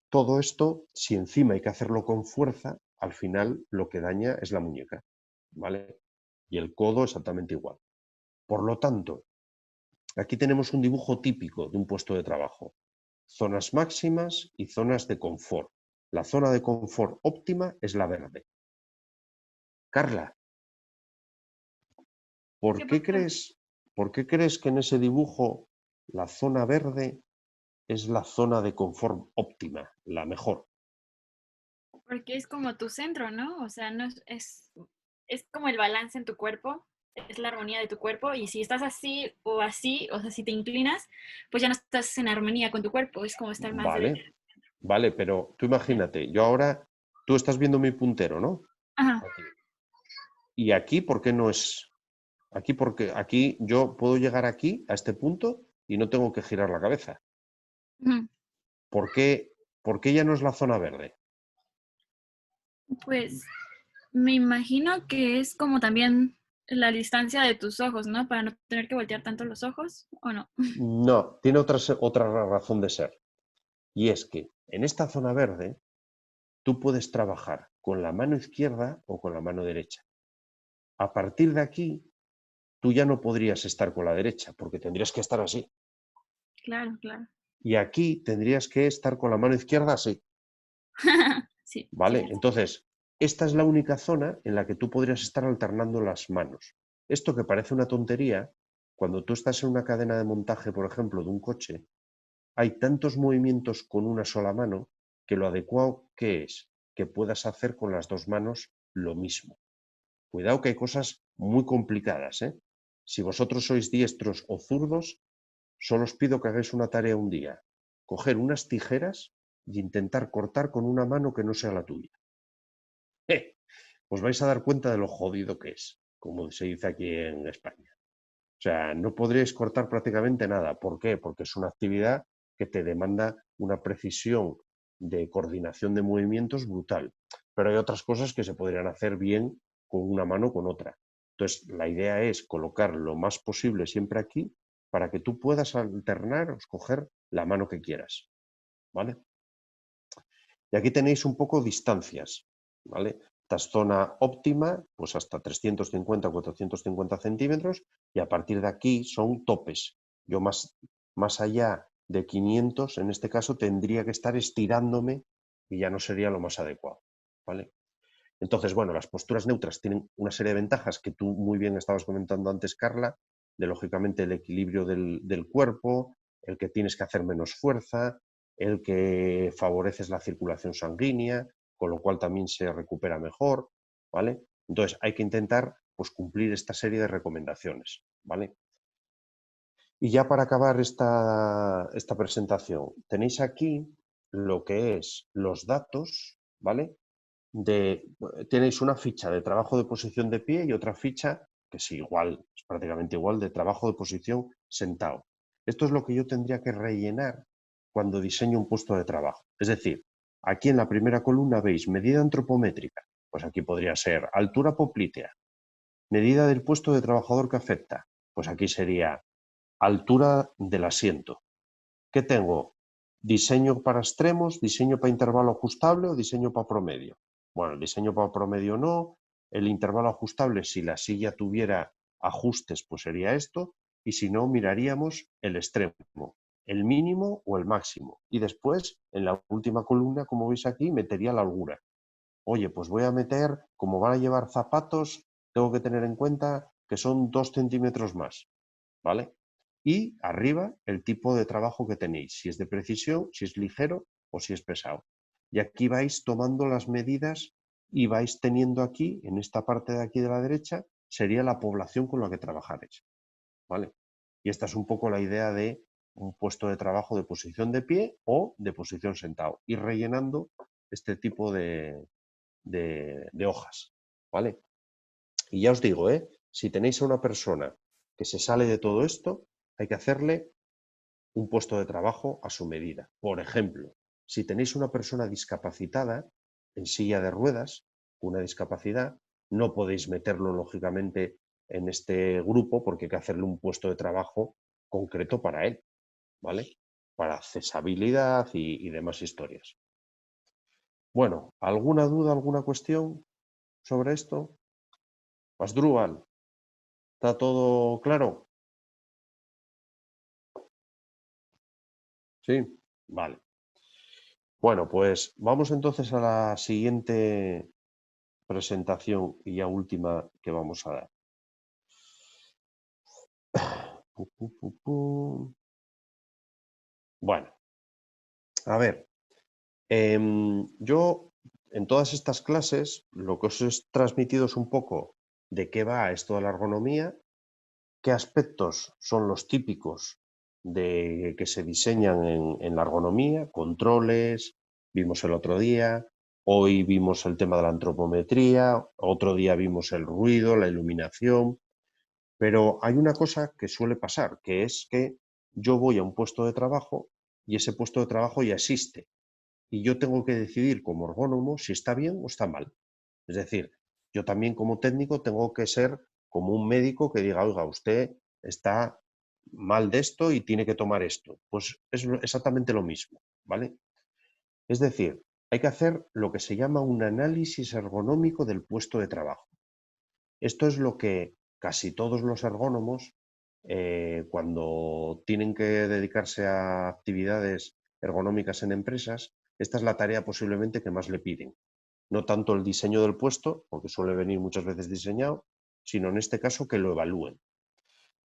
Todo esto, si encima hay que hacerlo con fuerza, al final lo que daña es la muñeca, ¿vale? Y el codo exactamente igual. Por lo tanto, aquí tenemos un dibujo típico de un puesto de trabajo. Zonas máximas y zonas de confort. La zona de confort óptima es la verde. Carla, ¿por qué crees que en ese dibujo la zona verde es la zona de confort óptima, la mejor? Porque es como tu centro, ¿no? O sea, no es como el balance en tu cuerpo, es la armonía de tu cuerpo, y si estás así, o sea, si te inclinas, pues ya no estás en armonía con tu cuerpo, es como estar más derecho. Vale, pero tú imagínate, yo ahora, tú estás viendo mi puntero, ¿no? Ajá. Aquí. Y aquí, ¿por qué no es? Aquí, porque aquí yo puedo llegar aquí, a este punto, y no tengo que girar la cabeza. Ujú. ¿Por qué ya no es la zona verde? Pues me imagino que es como también la distancia de tus ojos, ¿no? Para no tener que voltear tanto los ojos, ¿o no? No, tiene otra razón de ser. Y es que en esta zona verde tú puedes trabajar con la mano izquierda o con la mano derecha. A partir de aquí, tú ya no podrías estar con la derecha, porque tendrías que estar así. Claro, claro. Y aquí tendrías que estar con la mano izquierda así. Sí, ¿Vale? cierto. Entonces, esta es la única zona en la que tú podrías estar alternando las manos. Esto que parece una tontería, cuando tú estás en una cadena de montaje, por ejemplo, de un coche, hay tantos movimientos con una sola mano que lo adecuado que es que puedas hacer con las dos manos lo mismo. Cuidado que hay cosas muy complicadas, ¿eh? Si vosotros sois diestros o zurdos, solo os pido que hagáis una tarea un día. Coger unas tijeras y intentar cortar con una mano que no sea la tuya. Os vais a dar cuenta de lo jodido que es, como se dice aquí en España. O sea, no podréis cortar prácticamente nada. ¿Por qué? Porque es una actividad que te demanda una precisión de coordinación de movimientos brutal. Pero hay otras cosas que se podrían hacer bien con una mano o con otra. Entonces, la idea es colocar lo más posible siempre aquí para que tú puedas alternar o escoger la mano que quieras. ¿Vale? Y aquí tenéis un poco distancias. ¿Vale? Esta es zona óptima, pues hasta 350 o 450 centímetros, y a partir de aquí son topes. Yo más allá de 500, en este caso, tendría que estar estirándome y ya no sería lo más adecuado. ¿Vale? Entonces, bueno, las posturas neutras tienen una serie de ventajas que tú muy bien estabas comentando antes, Carla, de lógicamente el equilibrio del cuerpo, el que tienes que hacer menos fuerza, el que favoreces la circulación sanguínea, con lo cual también se recupera mejor, ¿vale? Entonces hay que intentar pues, cumplir esta serie de recomendaciones, ¿vale? Y ya para acabar esta presentación, tenéis aquí lo que es los datos, ¿vale? Tenéis una ficha de trabajo de posición de pie y otra ficha que es igual, es prácticamente igual, de trabajo de posición sentado. Esto es lo que yo tendría que rellenar cuando diseño un puesto de trabajo. Es decir, aquí en la primera columna veis medida antropométrica, pues aquí podría ser altura poplitea, medida del puesto de trabajador que afecta, pues aquí sería altura del asiento. ¿Qué tengo? Diseño para extremos, diseño para intervalo ajustable o diseño para promedio. Bueno, el diseño para promedio no, el intervalo ajustable, si la silla tuviera ajustes, pues sería esto, y si no, miraríamos el extremo, el mínimo o el máximo. Y después, en la última columna, como veis aquí, metería la holgura. Oye, pues voy a meter, como van a llevar zapatos, tengo que tener en cuenta que son 2 centímetros más, ¿vale? Y arriba el tipo de trabajo que tenéis, si es de precisión, si es ligero o si es pesado. Y aquí vais tomando las medidas y vais teniendo aquí, en esta parte de aquí de la derecha, sería la población con la que trabajaréis, ¿vale? Y esta es un poco la idea de un puesto de trabajo de posición de pie o de posición sentado, ir rellenando este tipo de hojas, ¿vale? Y ya os digo, si tenéis a una persona que se sale de todo esto, hay que hacerle un puesto de trabajo a su medida. Por ejemplo, si tenéis una persona discapacitada en silla de ruedas, una discapacidad, no podéis meterlo lógicamente en este grupo porque hay que hacerle un puesto de trabajo concreto para él, ¿vale? Para accesibilidad y demás historias. Bueno, ¿alguna duda, alguna cuestión sobre esto? Asdrúbal, ¿está todo claro? Sí, vale. Bueno, pues vamos entonces a la siguiente presentación y ya última que vamos a dar. Bueno, a ver, yo en todas estas clases lo que os he transmitido es un poco de qué va esto de la ergonomía, qué aspectos son los típicos de que se diseñan en la ergonomía, controles, vimos el otro día, hoy vimos el tema de la antropometría, otro día vimos el ruido, la iluminación, pero hay una cosa que suele pasar, que es que yo voy a un puesto de trabajo y ese puesto de trabajo ya existe y yo tengo que decidir como ergónomo si está bien o está mal. Es decir, yo también como técnico tengo que ser como un médico que diga, oiga, usted está mal de esto y tiene que tomar esto. Pues es exactamente lo mismo, ¿vale? Es decir, hay que hacer lo que se llama un análisis ergonómico del puesto de trabajo. Esto es lo que casi todos los ergónomos, cuando tienen que dedicarse a actividades ergonómicas en empresas, esta es la tarea posiblemente que más le piden. No tanto el diseño del puesto, porque suele venir muchas veces diseñado, sino en este caso que lo evalúen.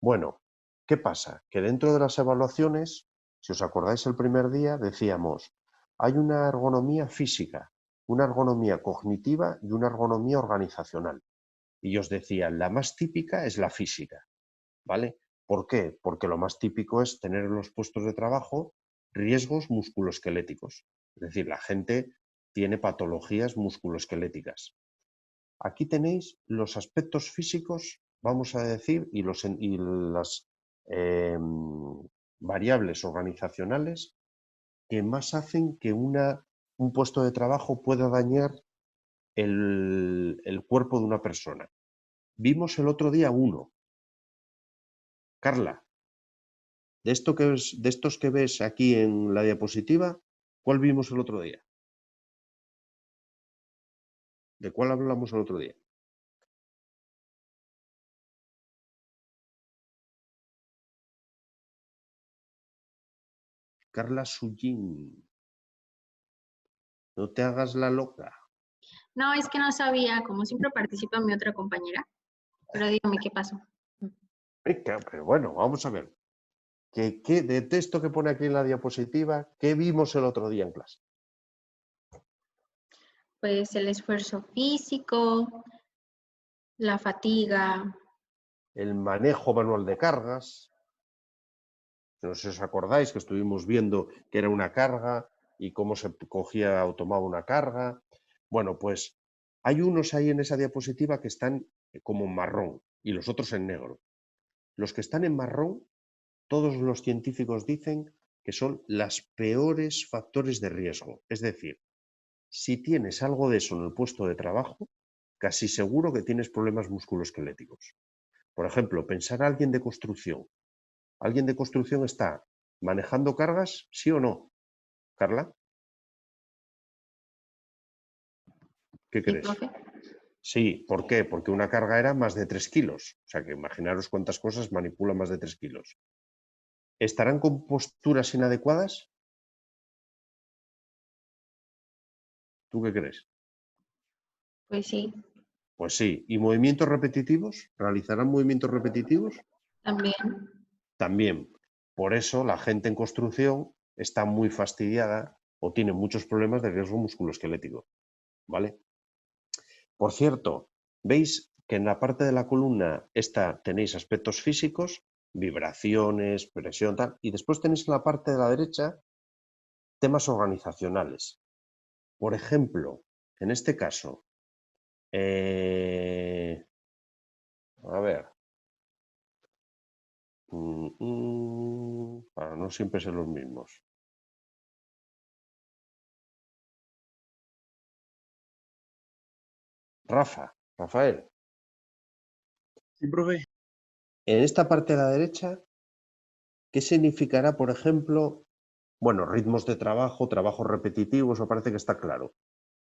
Bueno, ¿qué pasa? Que dentro de las evaluaciones, si os acordáis el primer día, decíamos, hay una ergonomía física, una ergonomía cognitiva y una ergonomía organizacional. Y os decía, la más típica es la física, ¿vale? ¿Por qué? Porque lo más típico es tener en los puestos de trabajo riesgos musculoesqueléticos. Es decir, la gente tiene patologías musculoesqueléticas. Aquí tenéis los aspectos físicos, vamos a decir, y las variables organizacionales que más hacen que un puesto de trabajo pueda dañar el cuerpo de una persona. Vimos el otro día uno. Carla, de estos que ves aquí en la diapositiva, ¿cuál vimos el otro día? ¿De cuál hablamos el otro día? Carla Sullín. No te hagas la loca. No, es que no sabía, como siempre participa mi otra compañera, pero dígame qué pasó. Pero bueno, vamos a ver. De texto que pone aquí en la diapositiva, ¿qué vimos el otro día en clase? Pues el esfuerzo físico, la fatiga. El manejo manual de cargas. No sé si os acordáis que estuvimos viendo que era una carga y cómo se cogía o tomaba una carga. Bueno, pues hay unos ahí en esa diapositiva que están como en marrón y los otros en negro. Los que están en marrón, todos los científicos dicen que son los peores factores de riesgo. Es decir, si tienes algo de eso en el puesto de trabajo, casi seguro que tienes problemas musculoesqueléticos. Por ejemplo, pensar a alguien de construcción. ¿Alguien de construcción está manejando cargas, sí o no? Carla, ¿qué ¿Sí, crees? profe? Sí, ¿por qué? Porque una carga era más de 3 kilos. O sea que imaginaros cuántas cosas manipula más de 3 kilos. ¿Estarán con posturas inadecuadas? ¿Tú qué crees? Pues sí, Pues sí. ¿Y movimientos repetitivos? ¿Realizarán movimientos repetitivos? también. También. Por eso la gente en construcción está muy fastidiada o tiene muchos problemas de riesgo musculoesquelético. ¿Vale? Por cierto, veis que en la parte de la columna esta tenéis aspectos físicos, vibraciones, presión, tal, y después tenéis en la parte de la derecha temas organizacionales. Por ejemplo, en este caso, a ver, para no siempre ser los mismos. Rafael, Sí, profe. en esta parte de la derecha, ¿qué significará, por ejemplo, bueno, ritmos de trabajo, trabajos repetitivos, me parece que está claro,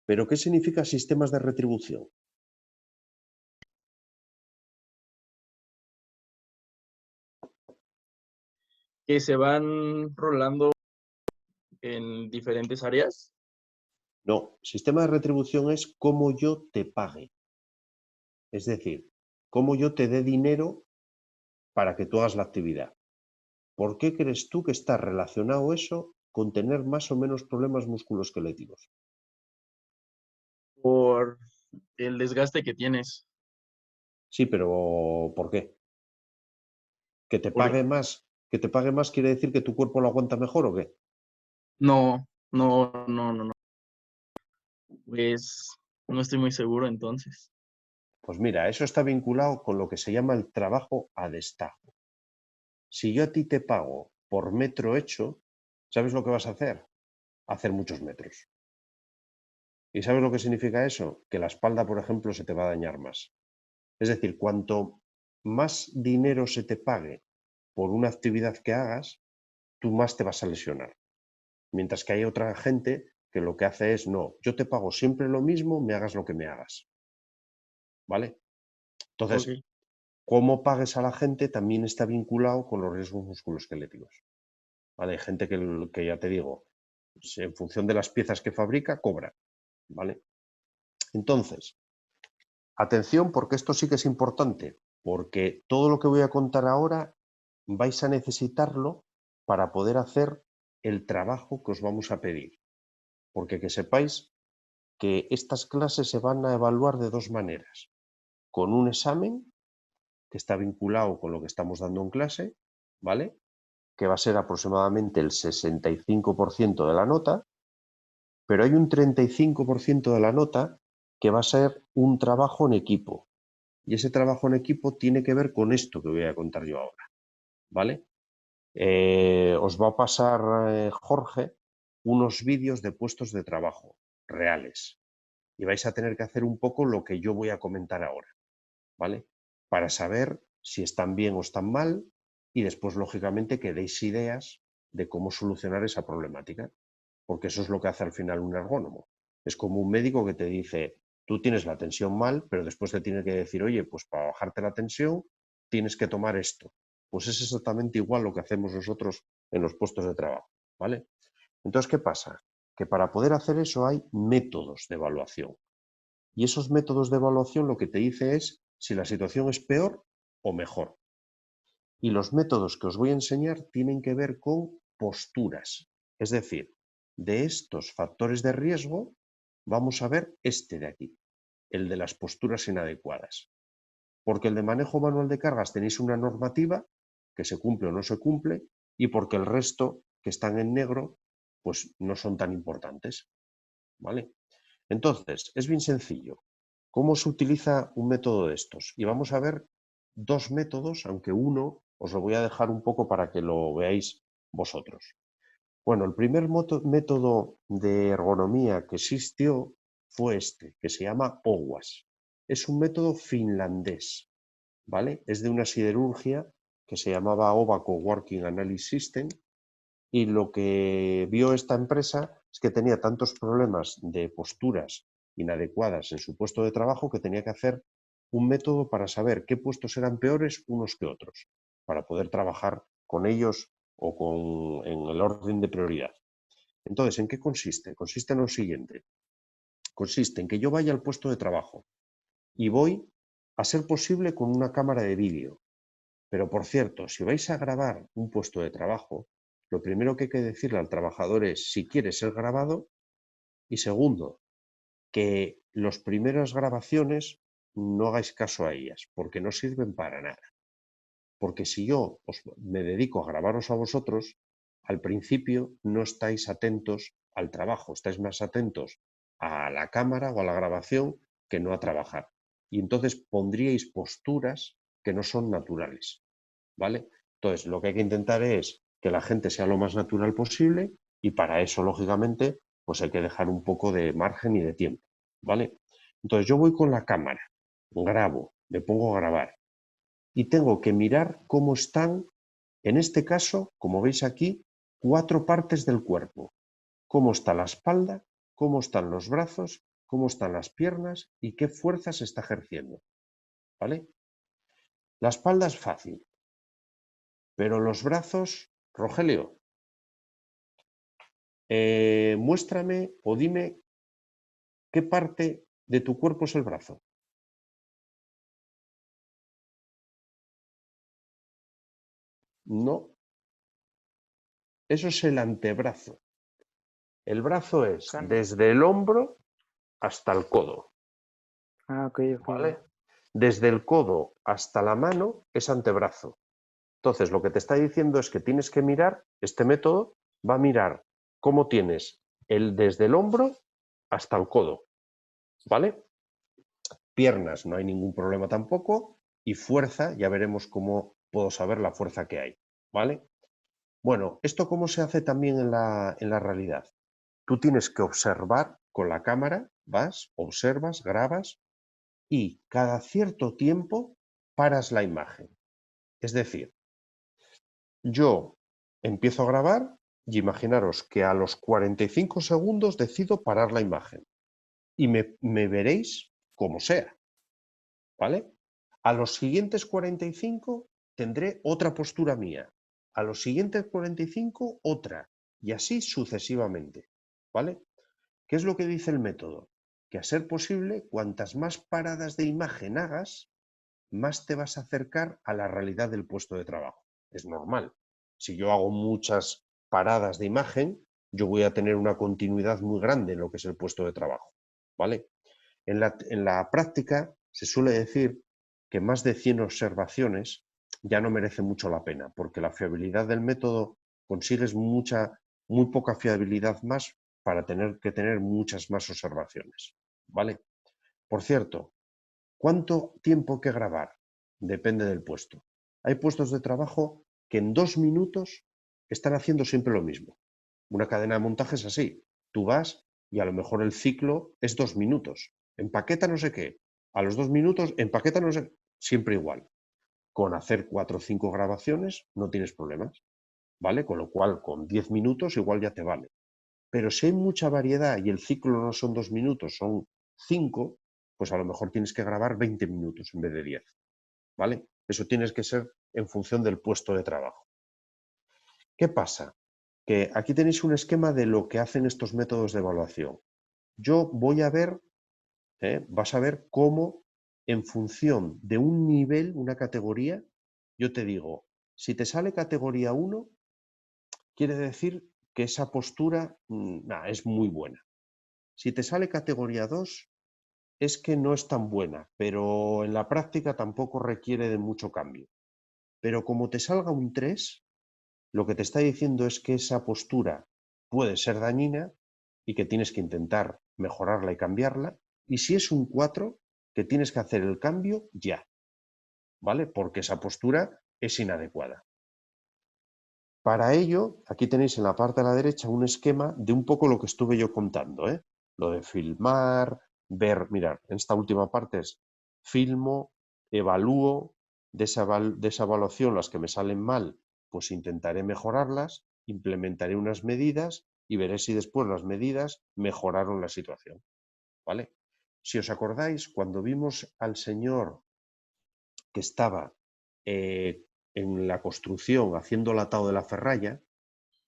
pero ¿qué significa sistemas de retribución? Que se van rolando en diferentes áreas. No, sistema de retribución es cómo yo te pague. Es decir, cómo yo te dé dinero para que tú hagas la actividad. ¿Por qué crees tú que está relacionado eso con tener más o menos problemas musculoesqueléticos? Por el desgaste que tienes. Sí, pero ¿por qué? ¿Que te Por- pague más quiere decir que tu cuerpo lo aguanta mejor o qué? No. Pues no estoy muy seguro entonces. Pues mira, eso está vinculado con lo que se llama el trabajo a destajo. Si yo a ti te pago por metro hecho, ¿sabes lo que vas a hacer? Hacer muchos metros. ¿Y sabes lo que significa eso? Que la espalda, por ejemplo, se te va a dañar más. Es decir, cuanto más dinero se te pague por una actividad que hagas, tú más te vas a lesionar. Mientras que hay otra gente que lo que hace es, no, yo te pago siempre lo mismo, me hagas lo que me hagas. ¿Vale? Entonces, Ok. cómo pagues a la gente también está vinculado con los riesgos musculoesqueléticos. ¿Vale? Hay gente que ya te digo, en función de las piezas que fabrica, cobra. ¿Vale? Entonces, atención porque esto sí que es importante, porque todo lo que voy a contar ahora vais a necesitarlo para poder hacer el trabajo que os vamos a pedir. Porque que sepáis que estas clases se van a evaluar de dos maneras. Con un examen que está vinculado con lo que estamos dando en clase, ¿vale? Que va a ser aproximadamente el 65% de la nota, pero hay un 35% de la nota que va a ser un trabajo en equipo. Y ese trabajo en equipo tiene que ver con esto que voy a contar yo ahora, ¿vale? Os va a pasar, Jorge, unos vídeos de puestos de trabajo reales. Y vais a tener que hacer un poco lo que yo voy a comentar ahora, ¿vale? Para saber si están bien o están mal y después, lógicamente, que deis ideas de cómo solucionar esa problemática, porque eso es lo que hace al final un ergónomo. Es como un médico que te dice, tú tienes la tensión mal, pero después te tiene que decir, oye, pues para bajarte la tensión tienes que tomar esto. Pues es exactamente igual lo que hacemos nosotros en los puestos de trabajo, ¿vale? Entonces, ¿qué pasa? Que para poder hacer eso hay métodos de evaluación. Y esos métodos de evaluación lo que te dice es si la situación es peor o mejor. Y los métodos que os voy a enseñar tienen que ver con posturas. Es decir, de estos factores de riesgo vamos a ver este de aquí, el de las posturas inadecuadas. Porque el de manejo manual de cargas tenéis una normativa que se cumple o no se cumple y porque el resto que están en negro pues no son tan importantes. ¿Vale? Entonces, es bien sencillo. ¿Cómo se utiliza un método de estos? Y vamos a ver dos métodos, aunque uno os lo voy a dejar un poco para que lo veáis vosotros. Bueno, el primer método de ergonomía que existió fue este, que se llama OWASP. Es un método finlandés, ¿vale? Es de una siderurgia que se llamaba Ovako Working Analysis System y lo que vio esta empresa es que tenía tantos problemas de posturas inadecuadas en su puesto de trabajo que tenía que hacer un método para saber qué puestos eran peores unos que otros, para poder trabajar con ellos o en el orden de prioridad. Entonces, ¿en qué consiste? Consiste en lo siguiente. Consiste en que yo vaya al puesto de trabajo y voy, a ser posible, con una cámara de vídeo. Pero, por cierto, si vais a grabar un puesto de trabajo, lo primero que hay que decirle al trabajador es si quiere ser grabado y segundo, que las primeras grabaciones no hagáis caso a ellas, porque no sirven para nada. Porque si yo me dedico a grabaros a vosotros, al principio no estáis atentos al trabajo, estáis más atentos a la cámara o a la grabación que no a trabajar. Y entonces pondríais posturas que no son naturales, ¿vale? Entonces, lo que hay que intentar es que la gente sea lo más natural posible y para eso, lógicamente, pues hay que dejar un poco de margen y de tiempo, ¿vale? Entonces yo voy con la cámara, grabo, me pongo a grabar y tengo que mirar cómo están, en este caso, como veis aquí, 4 partes del cuerpo. Cómo está la espalda, cómo están los brazos, cómo están las piernas y qué fuerza se está ejerciendo, ¿vale? La espalda es fácil, pero los brazos, Rogelio, muéstrame o dime qué parte de tu cuerpo es el brazo. No, eso es el antebrazo. El brazo es desde el hombro hasta el codo. Ah, ok, ok. ¿Vale? Desde el codo hasta la mano es antebrazo. Entonces, lo que te está diciendo es que tienes que mirar, este método va a mirar cómo tienes desde el hombro hasta el codo, ¿vale? Piernas, no hay ningún problema tampoco, y fuerza, ya veremos cómo puedo saber la fuerza que hay, ¿vale? Bueno, ¿esto cómo se hace también en la realidad? Tú tienes que observar con la cámara, vas, observas, grabas, y cada cierto tiempo paras la imagen. Es decir, yo empiezo a grabar y imaginaros que a los 45 segundos decido parar la imagen y me veréis como sea, ¿vale? A los siguientes 45 tendré otra postura mía, a los siguientes 45 otra y así sucesivamente, ¿vale? ¿Qué es lo que dice el método? Que a ser posible, cuantas más paradas de imagen hagas, más te vas a acercar a la realidad del puesto de trabajo. Es normal. Si yo hago muchas paradas de imagen, yo voy a tener una continuidad muy grande en lo que es el puesto de trabajo, ¿vale? En la práctica se suele decir que más de 100 observaciones ya no merece mucho la pena, porque la fiabilidad del método consigues muy poca fiabilidad más para tener que tener muchas más observaciones, ¿vale? Por cierto, ¿cuánto tiempo hay que grabar? Depende del puesto. Hay puestos de trabajo que en 2 minutos están haciendo siempre lo mismo. Una cadena de montaje es así. Tú vas y a lo mejor el ciclo es 2 minutos. Empaqueta no sé qué. A los 2 minutos empaqueta no sé. Siempre igual. Con hacer 4 o 5 grabaciones no tienes problemas, ¿vale? Con lo cual, con 10 minutos igual ya te vale. Pero si hay mucha variedad y el ciclo no son 2 minutos, son 5, pues a lo mejor tienes que grabar 20 minutos en vez de 10, ¿vale? Eso tienes que ser en función del puesto de trabajo. ¿Qué pasa? Que aquí tenéis un esquema de lo que hacen estos métodos de evaluación. Yo voy a ver, vas a ver cómo en función de un nivel, una categoría, yo te digo, si te sale categoría 1, quiere decir que esa postura es muy buena. Si te sale categoría 2, es que no es tan buena, pero en la práctica tampoco requiere de mucho cambio. Pero como te salga un 3, lo que te está diciendo es que esa postura puede ser dañina y que tienes que intentar mejorarla y cambiarla. Y si es un 4, que tienes que hacer el cambio ya, ¿vale? Porque esa postura es inadecuada. Para ello, aquí tenéis en la parte de la derecha un esquema de un poco lo que estuve yo contando, ¿eh? Lo de filmar, ver, mirar, en esta última parte es filmo, evalúo, de esa evaluación las que me salen mal, pues intentaré mejorarlas, implementaré unas medidas y veré si después las medidas mejoraron la situación, ¿vale? Si os acordáis, cuando vimos al señor que estaba en la construcción haciendo el atado de la ferralla,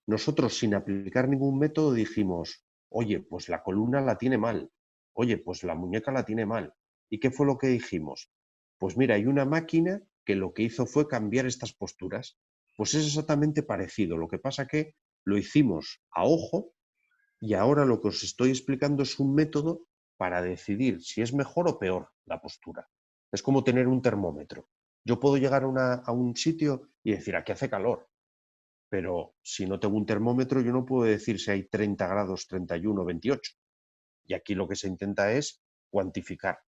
nosotros sin aplicar ningún método dijimos, oye, pues la columna la tiene mal, oye, pues la muñeca la tiene mal. ¿Y qué fue lo que dijimos? Pues mira, hay una máquina que lo que hizo fue cambiar estas posturas. Pues es exactamente parecido, lo que pasa que lo hicimos a ojo y ahora lo que os estoy explicando es un método para decidir si es mejor o peor la postura. Es como tener un termómetro. Yo puedo llegar a un sitio y decir, aquí hace calor, pero si no tengo un termómetro yo no puedo decir si hay 30 grados, 31, 28. Y aquí lo que se intenta es cuantificar,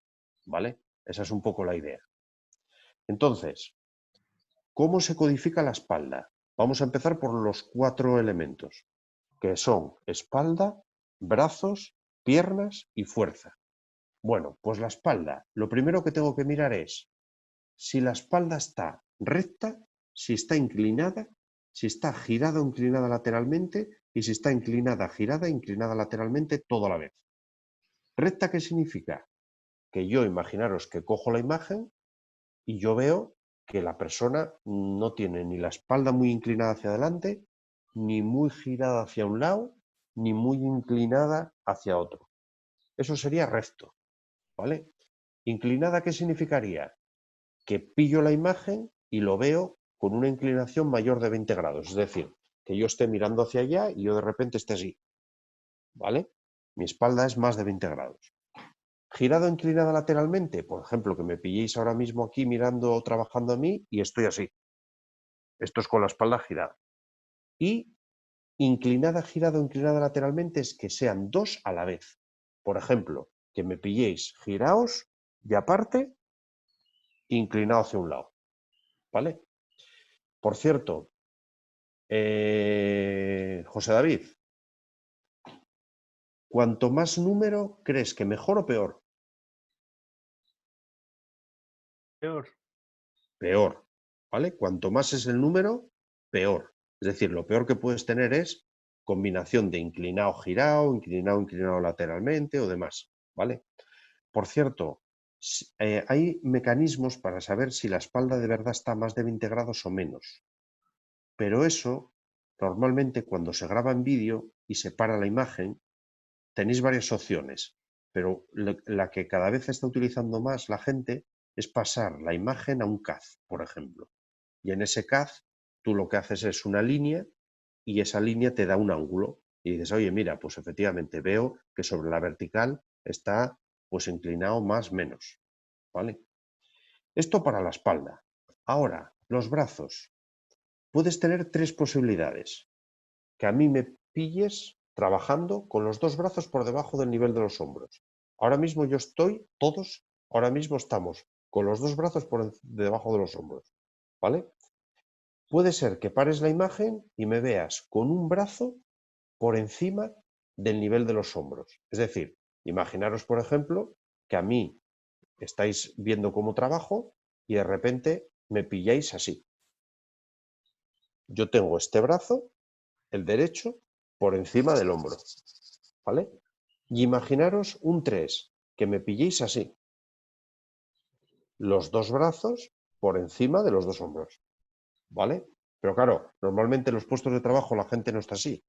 ¿vale? Esa es un poco la idea. Entonces, ¿cómo se codifica la espalda? Vamos a empezar por los 4 elementos, que son espalda, brazos, piernas y fuerza. Bueno, pues la espalda, lo primero que tengo que mirar es si la espalda está recta, si está inclinada, si está girada o inclinada lateralmente y si está inclinada, girada e inclinada lateralmente todo a la vez. ¿Recta qué significa? Que yo, imaginaros que cojo la imagen y yo veo que la persona no tiene ni la espalda muy inclinada hacia adelante, ni muy girada hacia un lado, ni muy inclinada hacia otro. Eso sería recto, ¿vale? ¿Inclinada qué significaría? Que pillo la imagen y lo veo con una inclinación mayor de 20 grados, es decir, que yo esté mirando hacia allá y yo de repente esté así, ¿vale? Mi espalda es más de 20 grados. Girado o inclinada lateralmente, por ejemplo, que me pilléis ahora mismo aquí mirando o trabajando a mí y estoy así. Esto es con la espalda girada. Y inclinada, girada o inclinada lateralmente es que sean 2 a la vez. Por ejemplo, que me pilléis giraos y aparte inclinado hacia un lado, ¿vale? Por cierto, José David, ¿cuanto más número crees que mejor o peor? Peor. Peor, ¿vale? Cuanto más es el número, peor. Es decir, lo peor que puedes tener es combinación de inclinado, girado, inclinado, inclinado lateralmente o demás, ¿vale? Por cierto, hay mecanismos para saber si la espalda de verdad está a más de 20 grados o menos. Pero eso, normalmente cuando se graba en vídeo y se para la imagen, tenéis varias opciones, pero la que cada vez está utilizando más la gente es pasar la imagen a un CAD, por ejemplo. Y en ese CAD tú lo que haces es una línea y esa línea te da un ángulo. Y dices, oye, mira, pues efectivamente veo que sobre la vertical está pues inclinado más menos, ¿vale? Esto para la espalda. Ahora, los brazos. Puedes tener 3 posibilidades. Que a mí me pilles trabajando con los 2 brazos por debajo del nivel de los hombros. Ahora mismo yo estoy, todos, ahora mismo estamos con los 2 brazos por debajo de los hombros, ¿vale? Puede ser que pares la imagen y me veas con un brazo por encima del nivel de los hombros. Es decir, imaginaros, por ejemplo, que a mí estáis viendo cómo trabajo y de repente me pilláis así. Yo tengo este brazo, el derecho, por encima del hombro, ¿vale? Y imaginaros un 3, que me pilléis así. Los 2 brazos por encima de los 2 hombros, ¿vale? Pero claro, normalmente en los puestos de trabajo la gente no está así,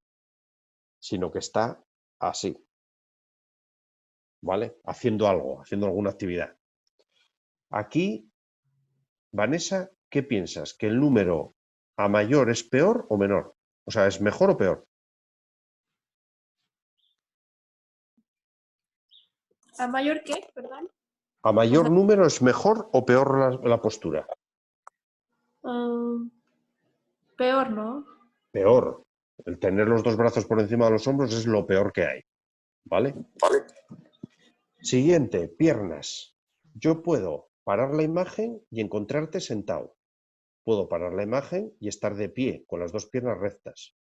sino que está así, ¿vale? Haciendo algo, haciendo alguna actividad. Aquí, Vanessa, ¿qué piensas? ¿Que el número a mayor es peor o menor? O sea, ¿es mejor o peor? ¿A mayor qué? Perdón. ¿A mayor número es mejor o peor la postura? Ah, peor, ¿no? Peor. El tener los 2 brazos por encima de los hombros es lo peor que hay, ¿vale? Siguiente, piernas. Yo puedo parar la imagen y encontrarte sentado. Puedo parar la imagen y estar de pie, con las 2 piernas rectas.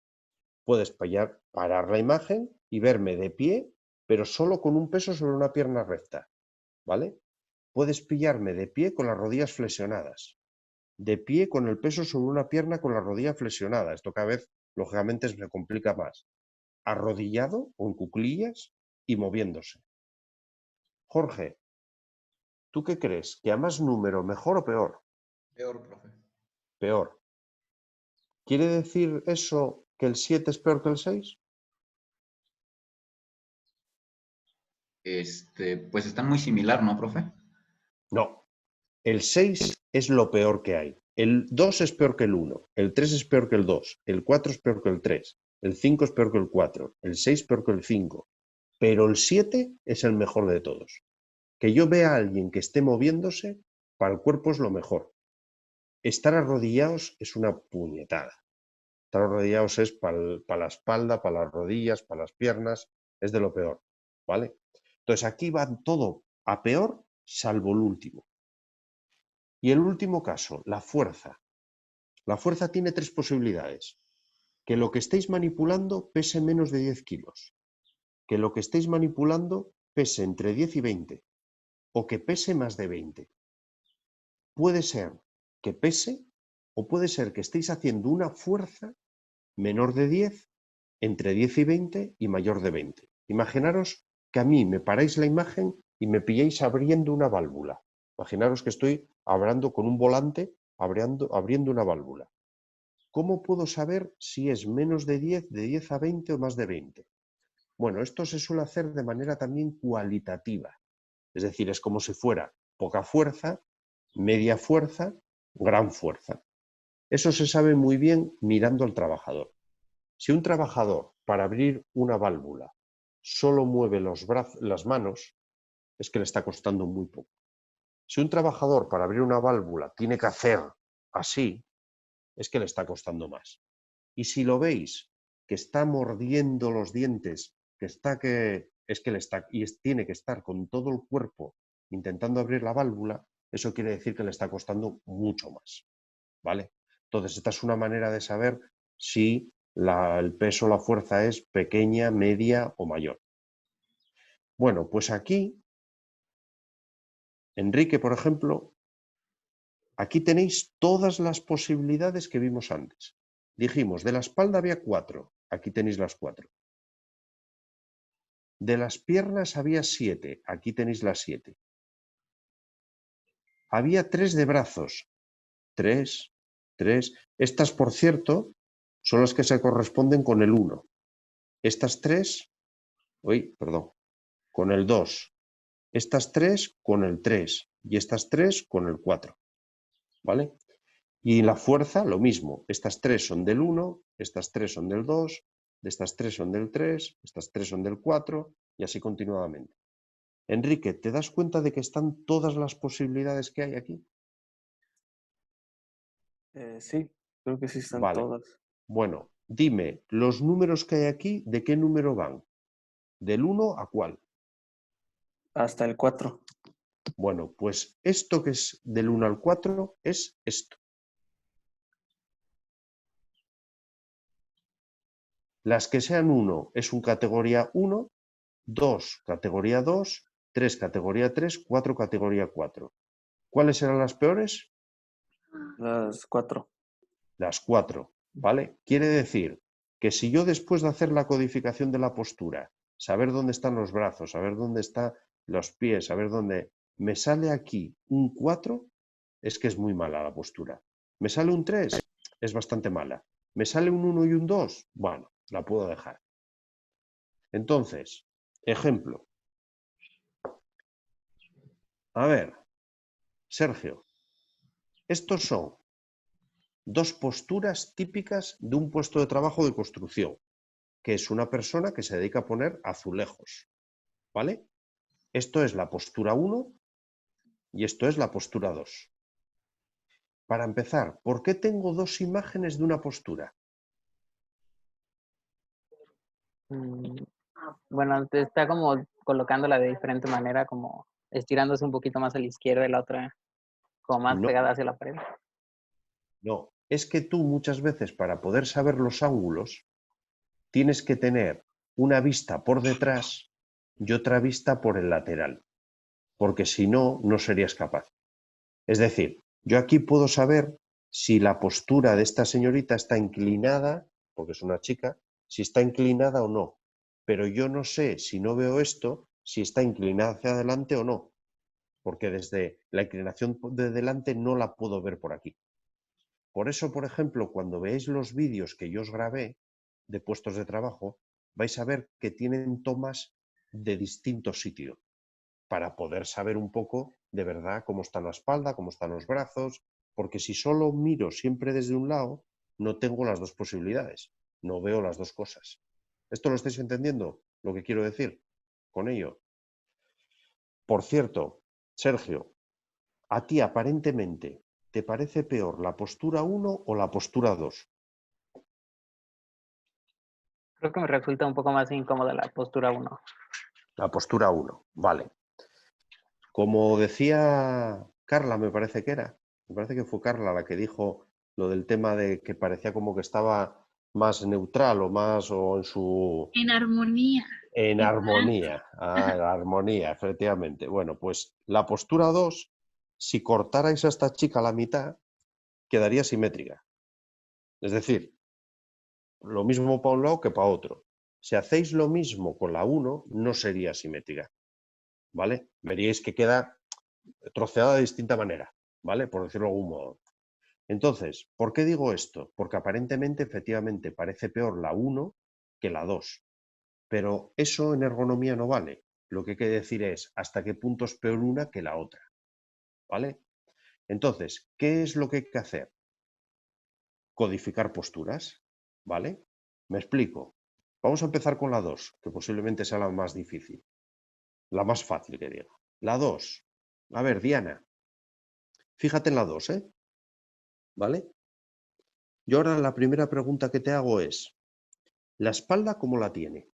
Puedes parar la imagen y verme de pie, pero solo con un peso sobre una pierna recta, ¿vale? Puedes pillarme de pie con las rodillas flexionadas. De pie con el peso sobre una pierna con la rodilla flexionada. Esto cada vez, lógicamente, se complica más. Arrodillado o en cuclillas y moviéndose. Jorge, ¿tú qué crees? ¿Que a más número mejor o peor? Peor, profe. Peor. ¿Quiere decir eso que el 7 es peor que el 6? Pues están muy similar, ¿no, profe? No. El 6 es lo peor que hay. El 2 es peor que el 1. El 3 es peor que el 2. El 4 es peor que el 3. El 5 es peor que el 4. El 6 peor que el 5. Pero el 7 es el mejor de todos. Que yo vea a alguien que esté moviéndose, para el cuerpo es lo mejor. Estar arrodillados es una puñetada. Estar arrodillados es para la espalda, para las rodillas, para las piernas, es de lo peor, ¿vale? Entonces aquí va todo a peor, salvo el último. Y el último caso, la fuerza. La fuerza tiene tres posibilidades. Que lo que estéis manipulando pese menos de 10 kilos. Que lo que estéis manipulando pese entre 10 y 20. O que pese más de 20. Puede ser que pese o puede ser que estéis haciendo una fuerza menor de 10, entre 10 y 20 y mayor de 20. Imaginaros que a mí me paráis la imagen y me pilláis abriendo una válvula. Imaginaros que estoy hablando con un volante abriendo una válvula. ¿Cómo puedo saber si es menos de 10 a 20 o más de 20? Bueno, esto se suele hacer de manera también cualitativa. Es decir, es como si fuera poca fuerza, media fuerza, gran fuerza. Eso se sabe muy bien mirando al trabajador. Si un trabajador para abrir una válvula solo mueve las manos, es que le está costando muy poco. Si un trabajador para abrir una válvula tiene que hacer así, es que le está costando más. Y si lo veis que está mordiendo los dientes, tiene que estar con todo el cuerpo intentando abrir la válvula, eso quiere decir que le está costando mucho más. ¿Vale? Entonces, esta es una manera de saber si el peso o la fuerza es pequeña, media o mayor. Bueno, pues aquí, Enrique, por ejemplo, aquí tenéis todas las posibilidades que vimos antes. Dijimos, de la espalda había 4, aquí tenéis las 4. De las piernas había 7, aquí tenéis las 7. Había 3 de brazos, 3. Estas, por cierto, son las que se corresponden con el 1. Estas 3, con el 2. Estas 3 con el 3 y estas 3 con el 4. ¿Vale? Y la fuerza, lo mismo. Estas 3 son del 1, estas 3 son del 2, estas 3 son del 3, estas 3 son del 4 y así continuadamente. Enrique, ¿te das cuenta de que están todas las posibilidades que hay aquí? Sí, creo que sí están Vale. todas. Bueno, dime, los números que hay aquí, ¿de qué número van? ¿Del 1 a cuál? Hasta el 4. Bueno, pues esto que es del 1 al 4 es esto. Las que sean 1 es un categoría 1, 2 categoría 2, 3 categoría 3, 4 categoría 4. ¿Cuáles serán las peores? Las 4. Las 4, ¿vale? Quiere decir que si yo después de hacer la codificación de la postura, saber dónde están los brazos, saber dónde están los pies, saber dónde me sale aquí un 4, es que es muy mala la postura. Me sale un 3, es bastante mala. Me sale un 1 y un 2, bueno, la puedo dejar. Entonces, ejemplo. A ver, Sergio, estos son 2 posturas típicas de un puesto de trabajo de construcción, que es una persona que se dedica a poner azulejos, ¿vale? Esto es la postura 1 y esto es la postura 2. Para empezar, ¿por qué tengo 2 imágenes de una postura? Bueno, te está como colocándola de diferente manera, como estirándose un poquito más a la izquierda y la otra como más No. pegada hacia la pared. No, es que tú muchas veces para poder saber los ángulos tienes que tener una vista por detrás y otra vista por el lateral, porque si no, no serías capaz. Es decir, yo aquí puedo saber si la postura de esta señorita está inclinada, porque es una chica, si está inclinada o no, pero yo no sé, si no veo esto, si está inclinada hacia adelante o no, porque desde la inclinación de delante no la puedo ver por aquí. Por eso, por ejemplo, cuando veáis los vídeos que yo os grabé de puestos de trabajo, vais a ver que tienen tomas de distintos sitios para poder saber un poco de verdad cómo está la espalda, cómo están los brazos, porque si solo miro siempre desde un lado, no tengo las dos posibilidades, no veo las dos cosas. ¿Esto lo estáis entendiendo? Lo que quiero decir con ello. Por cierto, Sergio, a ti aparentemente, ¿te parece peor la postura 1 o la postura 2? Creo que me resulta un poco más incómoda la postura 1. La postura 1, vale. Como decía Carla, me parece que fue Carla la que dijo Lo del tema de que parecía como que estaba más neutral o más o en su... En armonía. En Exacto. armonía. Ah, la armonía, efectivamente. Bueno, pues la postura 2, si cortarais a esta chica a la mitad, quedaría simétrica. Es decir, lo mismo para un lado que para otro. Si hacéis lo mismo con la 1, no sería simétrica. ¿Vale? Veríais que queda troceada de distinta manera, ¿vale? Por decirlo de algún modo. Entonces, ¿por qué digo esto? Porque aparentemente, efectivamente, parece peor la 1 que la 2. Pero eso en ergonomía no vale. Lo que hay que decir es hasta qué punto es peor una que la otra. ¿Vale? Entonces, ¿qué es lo que hay que hacer? Codificar posturas. ¿Vale? Me explico. Vamos a empezar con la 2, que posiblemente sea la más difícil. La más fácil, que digo. La 2. A ver, Diana. Fíjate en la 2, ¿eh? ¿Vale? Y ahora la primera pregunta que te hago es, ¿la espalda cómo la tiene?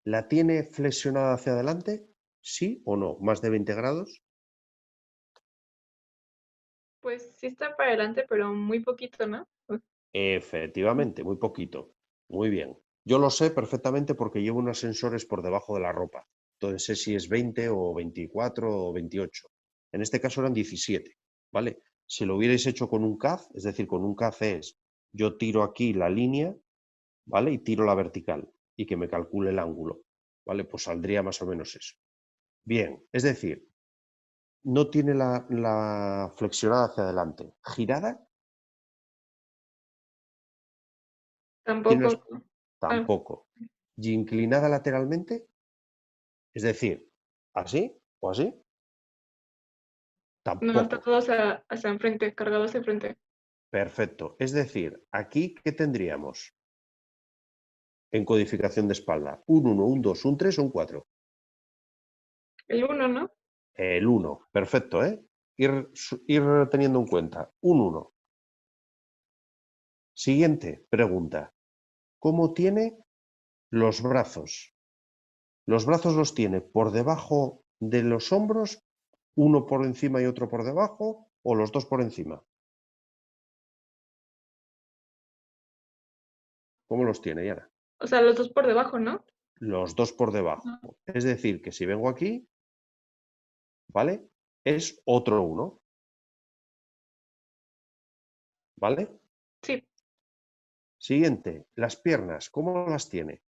¿La tiene flexionada hacia adelante? ¿Sí o no? ¿Más de 20 grados? Pues sí está para adelante, pero muy poquito, ¿no? Efectivamente, muy poquito. Muy bien. Yo lo sé perfectamente porque llevo unos sensores por debajo de la ropa. Entonces sé si es 20 o 24 o 28. En este caso eran 17, ¿vale? Si lo hubierais hecho con un CAZ, es decir, con un CAZ es, yo tiro aquí la línea, ¿vale? Y tiro la vertical y que me calcule el ángulo, ¿vale? Pues saldría más o menos eso. Bien, es decir, no tiene la flexionada hacia adelante. ¿Girada? Tampoco. Tampoco. ¿Y inclinada lateralmente? Es decir, ¿así o así? No, está Tampoco. todo hacia enfrente, cargado hacia enfrente. Perfecto. Es decir, aquí, ¿qué tendríamos en codificación de espalda? ¿Un 1, un 2, un 3 o un 4? El 1, ¿no? El 1. Perfecto, ¿eh? Ir teniendo en cuenta. Un 1. Siguiente pregunta. ¿Cómo tiene los brazos? ¿Los brazos los tiene por debajo de los hombros, uno por encima y otro por debajo, o los dos por encima? ¿Cómo los tiene, Yana? O sea, los dos por debajo, ¿no? Los dos por debajo. Es decir, que si vengo aquí, ¿vale? Es otro 1. ¿Vale? Sí. Siguiente, las piernas, ¿cómo las tiene?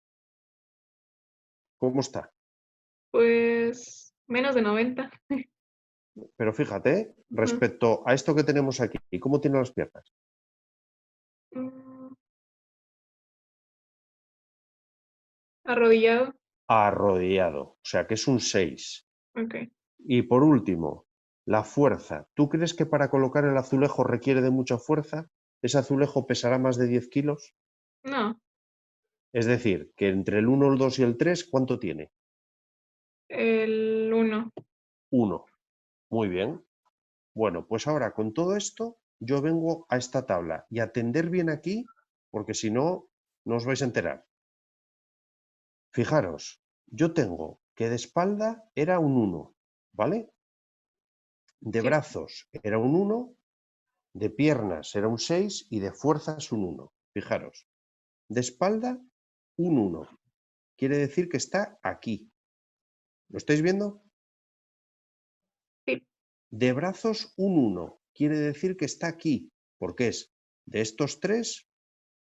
¿Cómo está? Pues menos de 90. Pero fíjate, respecto a esto que tenemos aquí, ¿cómo tiene las piernas? Arrodillado. Arrodillado, o sea que es un 6. Ok. Y por último, la fuerza. ¿Tú crees que para colocar el azulejo requiere de mucha fuerza? ¿Ese azulejo pesará más de 10 kilos? No. Es decir, que entre el 1, el 2 y el 3, ¿cuánto tiene? El 1. 1. Muy bien. Bueno, pues ahora con todo esto, yo vengo a esta tabla y atender bien aquí, porque si no, no os vais a enterar. Fijaros, yo tengo que de espalda era un 1, ¿vale? De brazos era un 1, de piernas era un 6 y de fuerzas un 1. Fijaros, de espalda un 1. Quiere decir que está aquí. ¿Lo estáis viendo? Sí. De brazos un 1. Quiere decir que está aquí, porque es de estos 3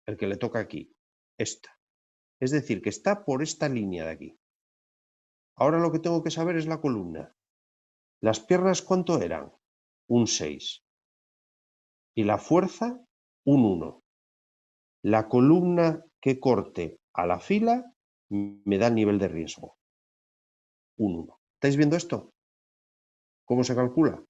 el que le toca aquí. Esta. Es decir, que está por esta línea de aquí. Ahora lo que tengo que saber es la columna. ¿Las piernas cuánto eran? Un 6. Y la fuerza, un 1. La columna que corte a la fila me da el nivel de riesgo. Un 1. ¿Estáis viendo esto? ¿Cómo se calcula?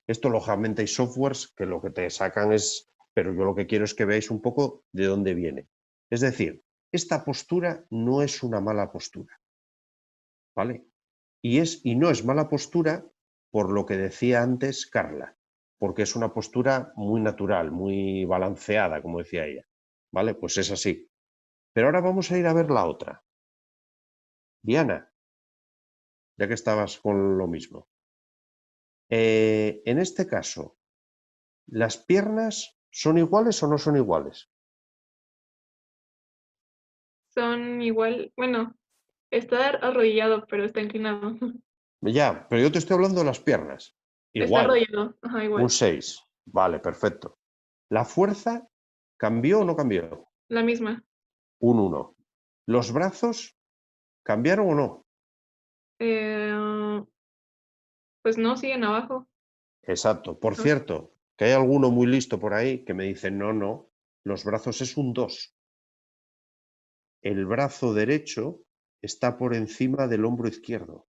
Esto, lógicamente, hay softwares que lo que te sacan es... Pero yo lo que quiero es que veáis un poco de dónde viene. Es decir, esta postura no es una mala postura. ¿Vale? Y no es mala postura por lo que decía antes Carla, porque es una postura muy natural, muy balanceada, como decía ella. ¿Vale? Pues es así. Pero ahora vamos a ir a ver la otra. Diana, ya que estabas con lo mismo. En este caso, ¿Las piernas son iguales o no son iguales? Son igual, bueno, está arrodillado, pero está inclinado. Ya, pero yo te estoy hablando de las piernas. Está Igual, arrodillado, ajá, un igual. 6. Vale, perfecto. ¿La fuerza cambió o no cambió? La misma. Un 1. ¿Los brazos cambiaron o no? Eh, pues no, siguen abajo. Exacto. Por Ah, cierto, que hay alguno muy listo por ahí que me dice, no, los brazos es un 2. El brazo derecho está por encima del hombro izquierdo.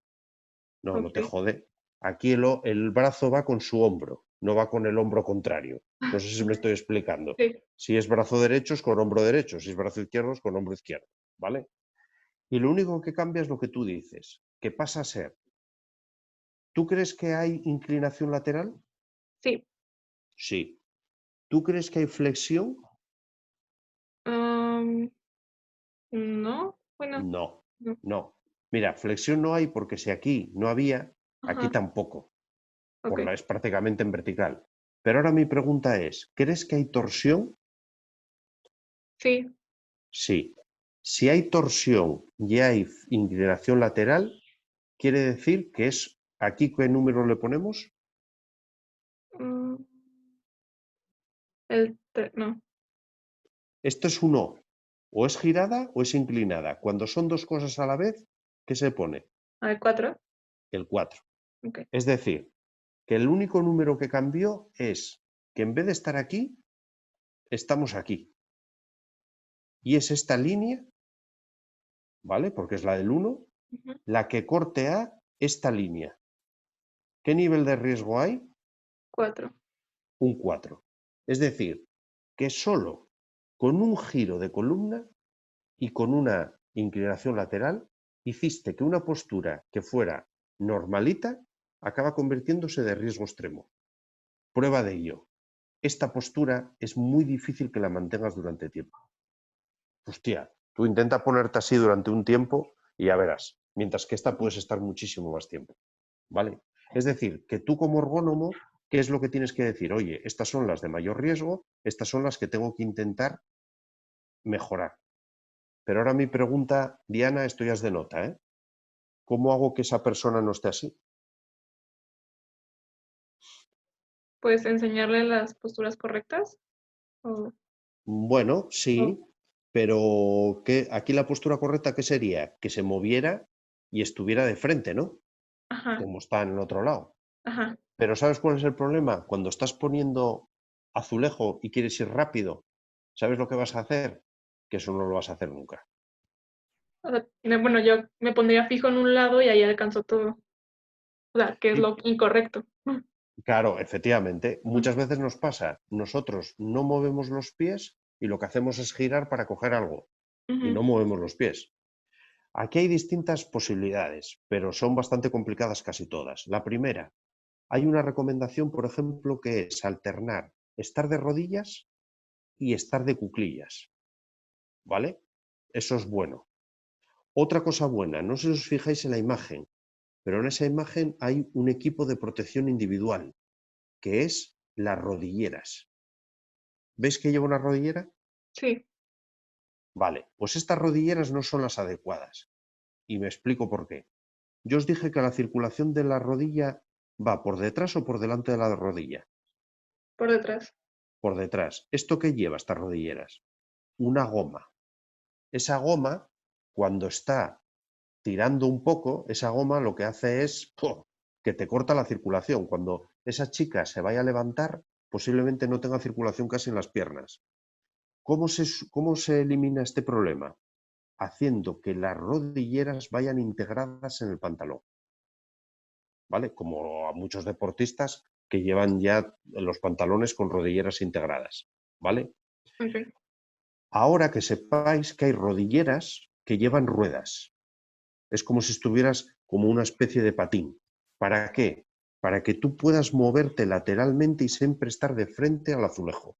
No, no te ok. jode. Aquí el brazo va con su hombro, no va con el hombro contrario. No sé si me estoy explicando. Sí. Si es brazo derecho es con hombro derecho, si es brazo izquierdo es con hombro izquierdo, ¿vale? Y lo único que cambia es lo que tú dices, que pasa a ser, ¿tú crees que hay inclinación lateral? Sí. Sí. ¿Tú crees que hay flexión? No, bueno, No, no. no. Mira, flexión no hay porque si aquí no había, aquí Ajá, tampoco. ok. Es prácticamente en vertical. Pero ahora mi pregunta es, ¿crees que hay torsión? Sí, Sí. Si hay torsión y hay inclinación lateral, quiere decir que es, ¿aquí qué número le ponemos? mm, no, Esto es un o es girada o es inclinada. Cuando son dos cosas a la vez, ¿qué se pone? al 4. El 4. Ok. Es decir, que el único número que cambió es que en vez de estar aquí, estamos aquí. Y es esta línea, ¿vale? Porque es la del 1, Ujú. la que cortea esta línea. ¿Qué nivel de riesgo hay? 4. Un 4. Es decir, que solo con un giro de columna y con una inclinación lateral hiciste que una postura que fuera normalita acaba convirtiéndose de riesgo extremo. Prueba de ello. Esta postura es muy difícil que la mantengas durante tiempo. Hostia, tú intenta ponerte así durante un tiempo y ya verás, mientras que esta puedes estar muchísimo más tiempo, ¿vale? Es decir, que tú como ergónomo, ¿qué es lo que tienes que decir? Oye, estas son las de mayor riesgo, estas son las que tengo que intentar mejorar. Pero ahora mi pregunta, Diana, esto ya es de nota, ¿eh? ¿Cómo hago que esa persona no esté así? Pues enseñarle las posturas correctas. O, Bueno, sí, o- pero aquí la postura correcta, ¿qué sería? Que se moviera y estuviera de frente, ¿no? Ajá, Como está en el otro lado. ajá. Pero ¿sabes cuál es el problema? Cuando estás poniendo azulejo y quieres ir rápido, ¿sabes lo que vas a hacer? Que eso no lo vas a hacer nunca. O sea, bueno, yo me pondría fijo en un lado y ahí alcanzo todo. O sea, que es Sí, lo incorrecto. claro, efectivamente. Ujú, Muchas veces nos pasa, nosotros no movemos los pies y lo que hacemos es girar para coger algo y no ujú. movemos los pies. Aquí hay distintas posibilidades, pero son bastante complicadas casi todas. La primera, hay una recomendación, por ejemplo, que es alternar estar de rodillas y estar de cuclillas, ¿vale? Eso es bueno. Otra cosa buena, no sé si os fijáis en la imagen, pero en esa imagen hay un equipo de protección individual, que es las rodilleras. ¿Veis que lleva una rodillera? Sí, Vale, pues estas rodilleras no son las adecuadas. Y me explico por qué. Yo os dije que la circulación de la rodilla va por detrás o por delante de la rodilla. por detrás. Por detrás. ¿Esto qué lleva estas rodilleras? Una goma. Esa goma, cuando está tirando un poco, esa goma lo que hace es ¡pum!, que te corta la circulación. Cuando esa chica se vaya a levantar, posiblemente no tenga circulación casi en las piernas. ¿Cómo se elimina este problema? Haciendo que las rodilleras vayan integradas en el pantalón, ¿vale? Como a muchos deportistas que llevan ya los pantalones con rodilleras integradas, ¿vale? Ok. Ahora que sepáis que hay rodilleras que llevan ruedas. Es como si estuvieras como una especie de patín. ¿Para qué? Para que tú puedas moverte lateralmente y siempre estar de frente al azulejo.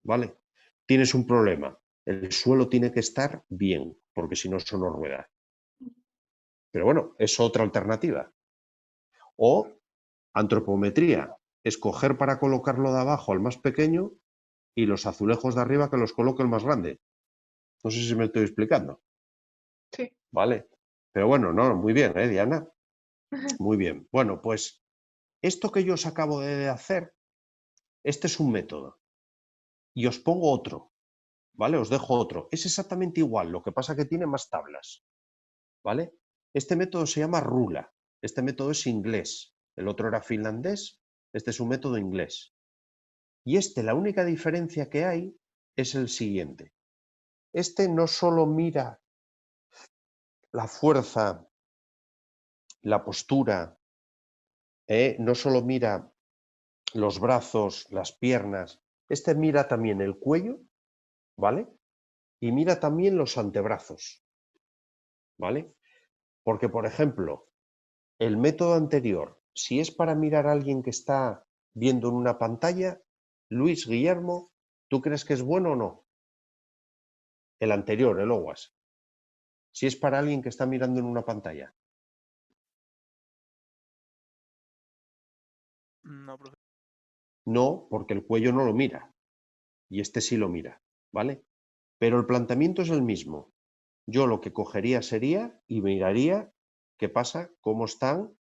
¿Vale? Tienes un problema. El suelo tiene que estar bien, porque si no, eso no rueda. Pero bueno, es otra alternativa. O antropometría. escoger para colocarlo de abajo al más pequeño y los azulejos de arriba que los coloque el más grande. No sé si me estoy explicando. Sí. Vale. Pero bueno, no, muy bien, Diana? Muy bien. Bueno, pues esto que yo os acabo de hacer, este es un método. Y os pongo otro, ¿vale? Os dejo otro. Es exactamente igual, lo que pasa que tiene más tablas, ¿vale? Este método se llama Rula. Este método es inglés. El otro era finlandés. Este es un método inglés. Y la única diferencia que hay es el siguiente. Este no solo mira la fuerza, la postura, no solo mira los brazos, las piernas, este mira también el cuello, ¿vale? Y mira también los antebrazos, ¿vale? Porque, por ejemplo, el método anterior, si es para mirar a alguien que está viendo en una pantalla, Luis, Guillermo, ¿tú crees que es bueno o no? El anterior, el OWASP. Si es para alguien que está mirando en una pantalla. No, profe. No, porque el cuello no lo mira. Y este sí lo mira, ¿vale? Pero el planteamiento es el mismo. Yo lo que cogería sería y miraría qué pasa, cómo están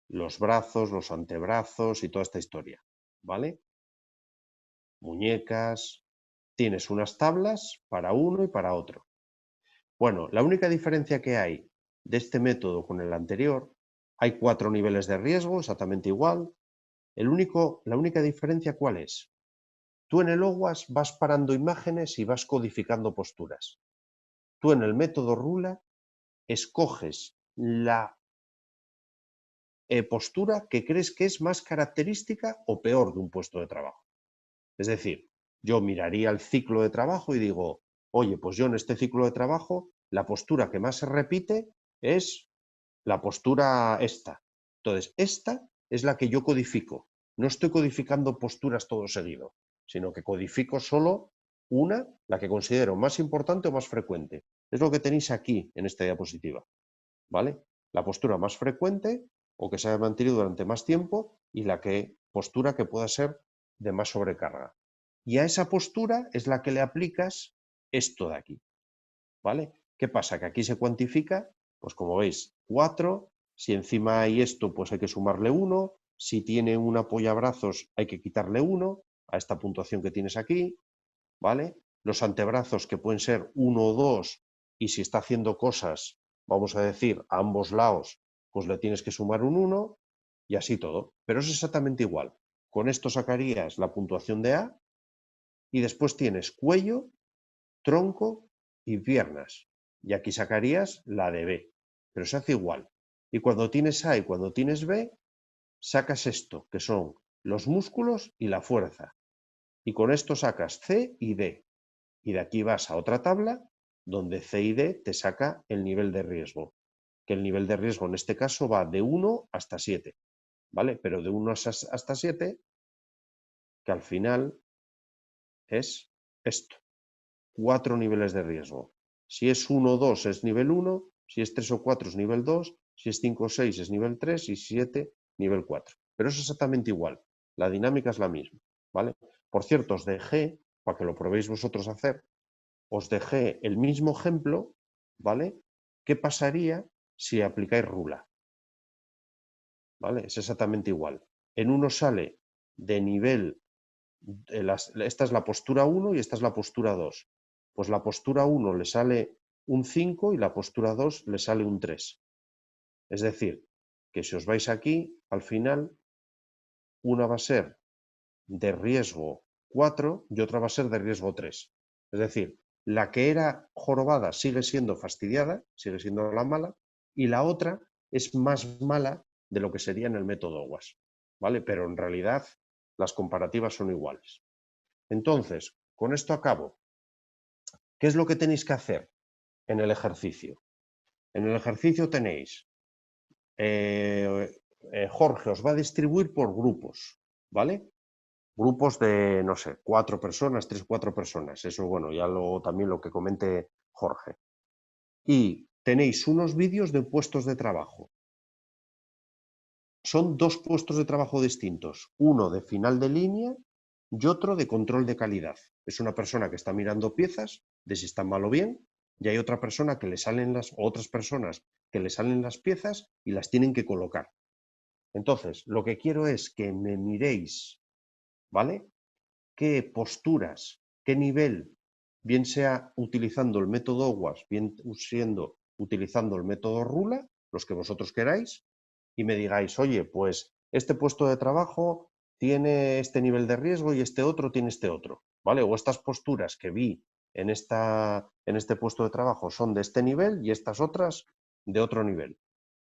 los brazos, los antebrazos y toda esta historia, ¿vale? Muñecas, tienes unas tablas para uno y para otro. Bueno, la única diferencia que hay de este método con el anterior, hay 4 niveles de riesgo, exactamente igual. La única diferencia, ¿cuál es? Tú en el OWASP vas parando imágenes y vas codificando posturas. Tú en el método Rula escoges la postura que crees que es más característica o peor de un puesto de trabajo. Es decir, yo miraría el ciclo de trabajo y digo, oye, pues yo en este ciclo de trabajo, la postura que más se repite es la postura esta. Entonces, esta es la que yo codifico. No estoy codificando posturas todo seguido, sino que codifico solo una, la que considero más importante o más frecuente. Es lo que tenéis aquí en esta diapositiva, ¿vale? La postura más frecuente o que se haya mantenido durante más tiempo y la postura que pueda ser de más sobrecarga. Y a esa postura es la que le aplicas esto de aquí, ¿vale? ¿Qué pasa? Que aquí se cuantifica, pues como veis, 4, si encima hay esto, pues hay que sumarle 1, si tiene un apoyabrazos hay que quitarle 1 a esta puntuación que tienes aquí, ¿vale? Los antebrazos que pueden ser 1 o 2 y si está haciendo cosas, vamos a decir, a ambos lados, pues le tienes que sumar un 1 y así todo. Pero es exactamente igual. Con esto sacarías la puntuación de A y después tienes cuello, tronco y piernas. Y aquí sacarías la de B. Pero se hace igual. Y cuando tienes A y cuando tienes B, sacas esto, que son los músculos y la fuerza. Y con esto sacas C y D. Y de aquí vas a otra tabla donde C y D te saca el nivel de riesgo. Que el nivel de riesgo en este caso va de 1 hasta 7. ¿Vale? Pero de 1 hasta 7, que al final es esto. 4 niveles de riesgo. Si es 1 o 2 es nivel 1, si es 3 o 4 es nivel 2, si es 5 o 6 es nivel 3 y 7 nivel 4. Pero es exactamente igual. La dinámica es la misma. ¿Vale? Por cierto, os dejé, para que lo probéis vosotros hacer, os dejé el mismo ejemplo, ¿vale? ¿Qué pasaría si aplicáis Rula? ¿Vale? Es exactamente igual. En uno sale de nivel, esta es la postura 1 y esta es la postura 2. Pues la postura 1 le sale un 5 y la postura 2 le sale un 3. Es decir, que si os vais aquí, al final, una va a ser de riesgo 4 y otra va a ser de riesgo 3. Es decir, la que era jorobada sigue siendo fastidiada, sigue siendo la mala, y la otra es más mala de lo que sería en el método OWASP, ¿vale? Pero en realidad las comparativas son iguales. Entonces, con esto acabo. ¿Qué es lo que tenéis que hacer en el ejercicio? En el ejercicio tenéis, Jorge os va a distribuir por grupos, ¿vale? Grupos de, no sé, 4 personas, 3 o 4 personas. Eso, bueno, ya también lo que comente Jorge. Y tenéis unos vídeos de puestos de trabajo. son dos puestos de trabajo distintos, uno de final de línea y otro de control de calidad. Es una persona que está mirando piezas de si están mal o bien, y hay otra persona que le salen otras personas que le salen las piezas y las tienen que colocar. Entonces, lo que quiero es que me miréis, ¿vale? Qué posturas, qué nivel, bien sea utilizando el método OWASP, bien siendo utilizando el método RULA, los que vosotros queráis, y me digáis, oye, pues este puesto de trabajo tiene este nivel de riesgo y este otro tiene este otro, ¿vale? O estas posturas que vi en este puesto de trabajo son de este nivel y estas otras de otro nivel.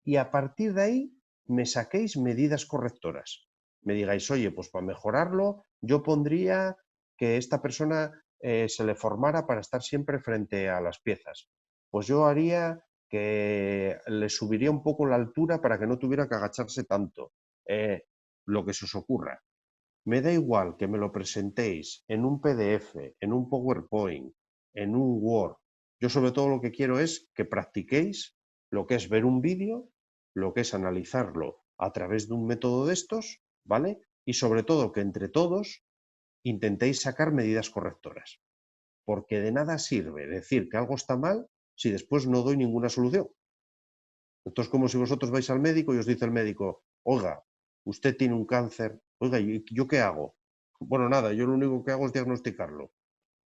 Y a partir de ahí me saquéis medidas correctoras. Me digáis, oye, pues para mejorarlo yo pondría que esta persona se le formara para estar siempre frente a las piezas. Pues yo haría que le subiría un poco la altura para que no tuviera que agacharse tanto. Lo que se os ocurra. Me da igual que me lo presentéis en un PDF, en un PowerPoint, en un Word. Yo sobre todo lo que quiero es que practiquéis lo que es ver un vídeo, lo que es analizarlo a través de un método de estos, ¿vale? Y sobre todo que entre todos intentéis sacar medidas correctoras. Porque de nada sirve decir que algo está mal si después no doy ninguna solución. Esto es como si vosotros vais al médico y os dice el médico, oiga, usted tiene un cáncer, oiga, ¿yo qué hago? Bueno, nada, yo lo único que hago es diagnosticarlo.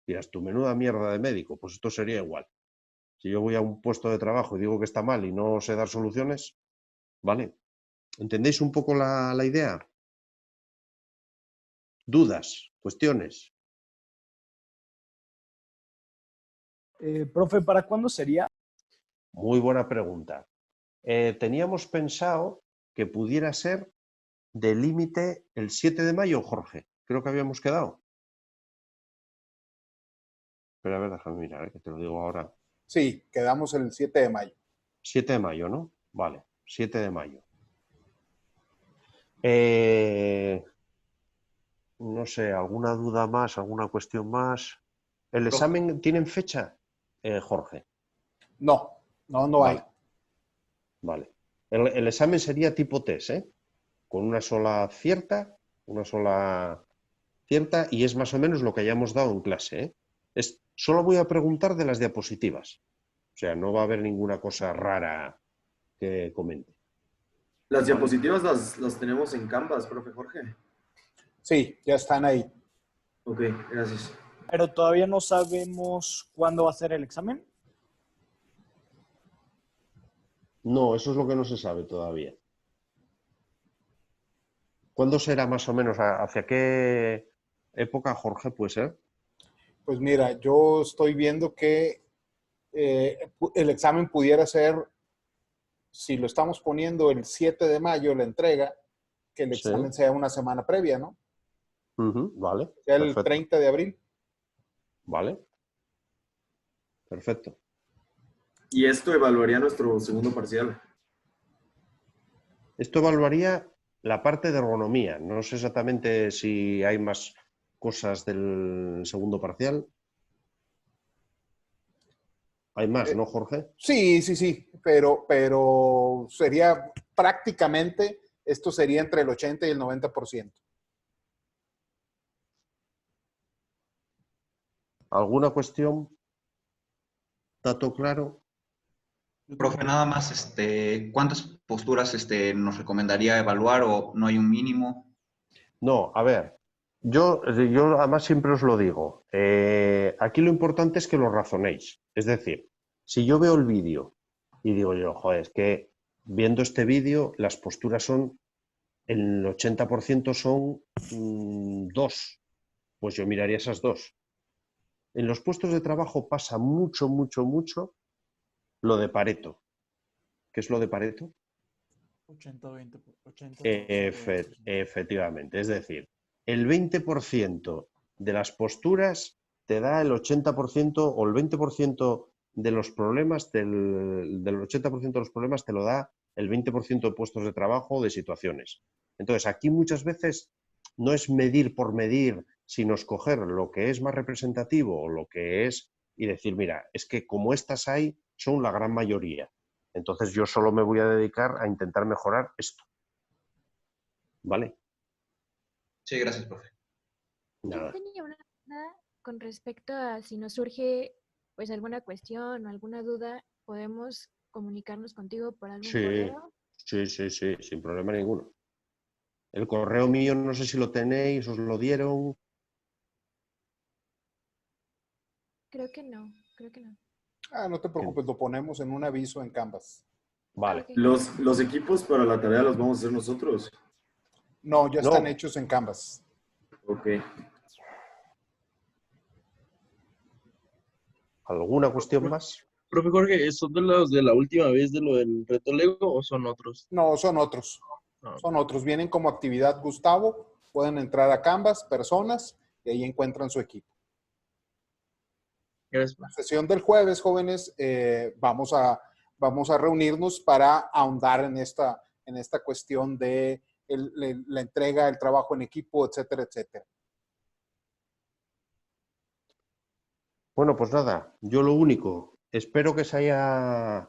Dirás, tu menuda mierda de médico, pues esto sería igual. Si yo voy a un puesto de trabajo y digo que está mal y no sé dar soluciones, ¿vale? ¿Entendéis un poco la idea? ¿Dudas? ¿Cuestiones? Profe, ¿para cuándo sería? Muy buena pregunta. Teníamos pensado que pudiera ser de límite el 7 de mayo, Jorge. Creo que habíamos quedado. Pero a ver, déjame mirar, que te lo digo ahora. Sí, quedamos el 7 de mayo. 7 de mayo, ¿no? Vale, 7 de mayo. No sé, ¿alguna duda más, alguna cuestión más? ¿El examen tiene fecha, Jorge? No hay. Vale. El examen sería tipo test, ¿eh? Con una sola cierta y es más o menos lo que hayamos dado en clase, ¿eh? Solo voy a preguntar de las diapositivas. O sea, no va a haber ninguna cosa rara que comente. Las diapositivas las tenemos en Canvas, profe Jorge. Sí, ya están ahí. Ok, gracias. Pero todavía no sabemos cuándo va a ser el examen. No, eso es lo que no se sabe todavía. ¿Cuándo será más o menos? ¿Hacia qué época, Jorge, puede ser? Pues mira, yo estoy viendo que el examen pudiera ser, si lo estamos poniendo el 7 de mayo, la entrega, que el examen sea una semana previa, ¿no? Vale. Sea el 30 de abril. Vale. Perfecto. ¿Y esto evaluaría nuestro segundo parcial? Esto evaluaría la parte de ergonomía. No sé exactamente si hay más cosas del segundo parcial. Hay más, ¿no, Jorge? Sí, pero sería prácticamente, esto sería entre el 80 y el 90%. ¿Alguna cuestión? ¿Dato claro? Profe, nada más, ¿cuántas posturas nos recomendaría evaluar o no hay un mínimo? No, a ver, yo además siempre os lo digo. Aquí lo importante es que lo razonéis. Es decir, si yo veo el vídeo y digo yo, joder, es que viendo este vídeo las posturas son, el 80% son 2, pues yo miraría esas 2. En los puestos de trabajo pasa mucho lo de Pareto. ¿Qué es lo de Pareto? 80-20. Efectivamente, es decir, el 20% de las posturas te da el 80% o el 20% de los problemas, del 80% de los problemas te lo da el 20% de puestos de trabajo o de situaciones. Entonces, aquí muchas veces no es medir por medir, sino escoger lo que es más representativo o lo que es y decir, mira, es que como estas hay, son la gran mayoría. Entonces yo solo me voy a dedicar a intentar mejorar esto. ¿vale? Sí, gracias, profe. Nada. Yo tenía una duda con respecto a si nos surge pues alguna cuestión o alguna duda, ¿podemos comunicarnos contigo por algún Sí, correo? sí, sin problema ninguno. El correo mío, no sé si lo tenéis, os lo dieron. Creo que no, creo que no. Ah, no te preocupes, lo ponemos en un aviso en Canvas. Vale. Los equipos para la tarea los vamos a hacer nosotros. No, ya No. están hechos en Canvas. Ok. ¿Alguna cuestión más? Profe Jorge, ¿son de los de la última vez de lo del reto Lego o son otros? No, son otros. Ah, Son otros. Vienen como actividad Gustavo. Pueden entrar a Canvas, personas, y ahí encuentran su equipo. gracias. La sesión del jueves, jóvenes, vamos a reunirnos para ahondar en esta cuestión de la entrega, el trabajo en equipo, etcétera, etcétera. Bueno, pues nada, yo lo único, espero que se haya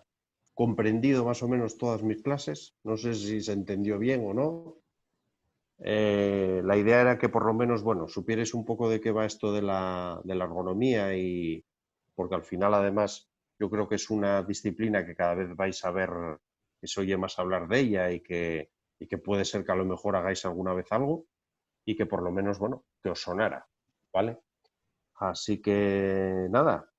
comprendido más o menos todas mis clases. No sé si se entendió bien o no. La idea era que por lo menos, bueno, supierais un poco de qué va esto de la ergonomía, y porque al final además yo creo que es una disciplina que cada vez vais a ver que se oye más hablar de ella, y que puede ser que a lo mejor hagáis alguna vez algo y que por lo menos, bueno, que os sonara, ¿vale? Así que nada,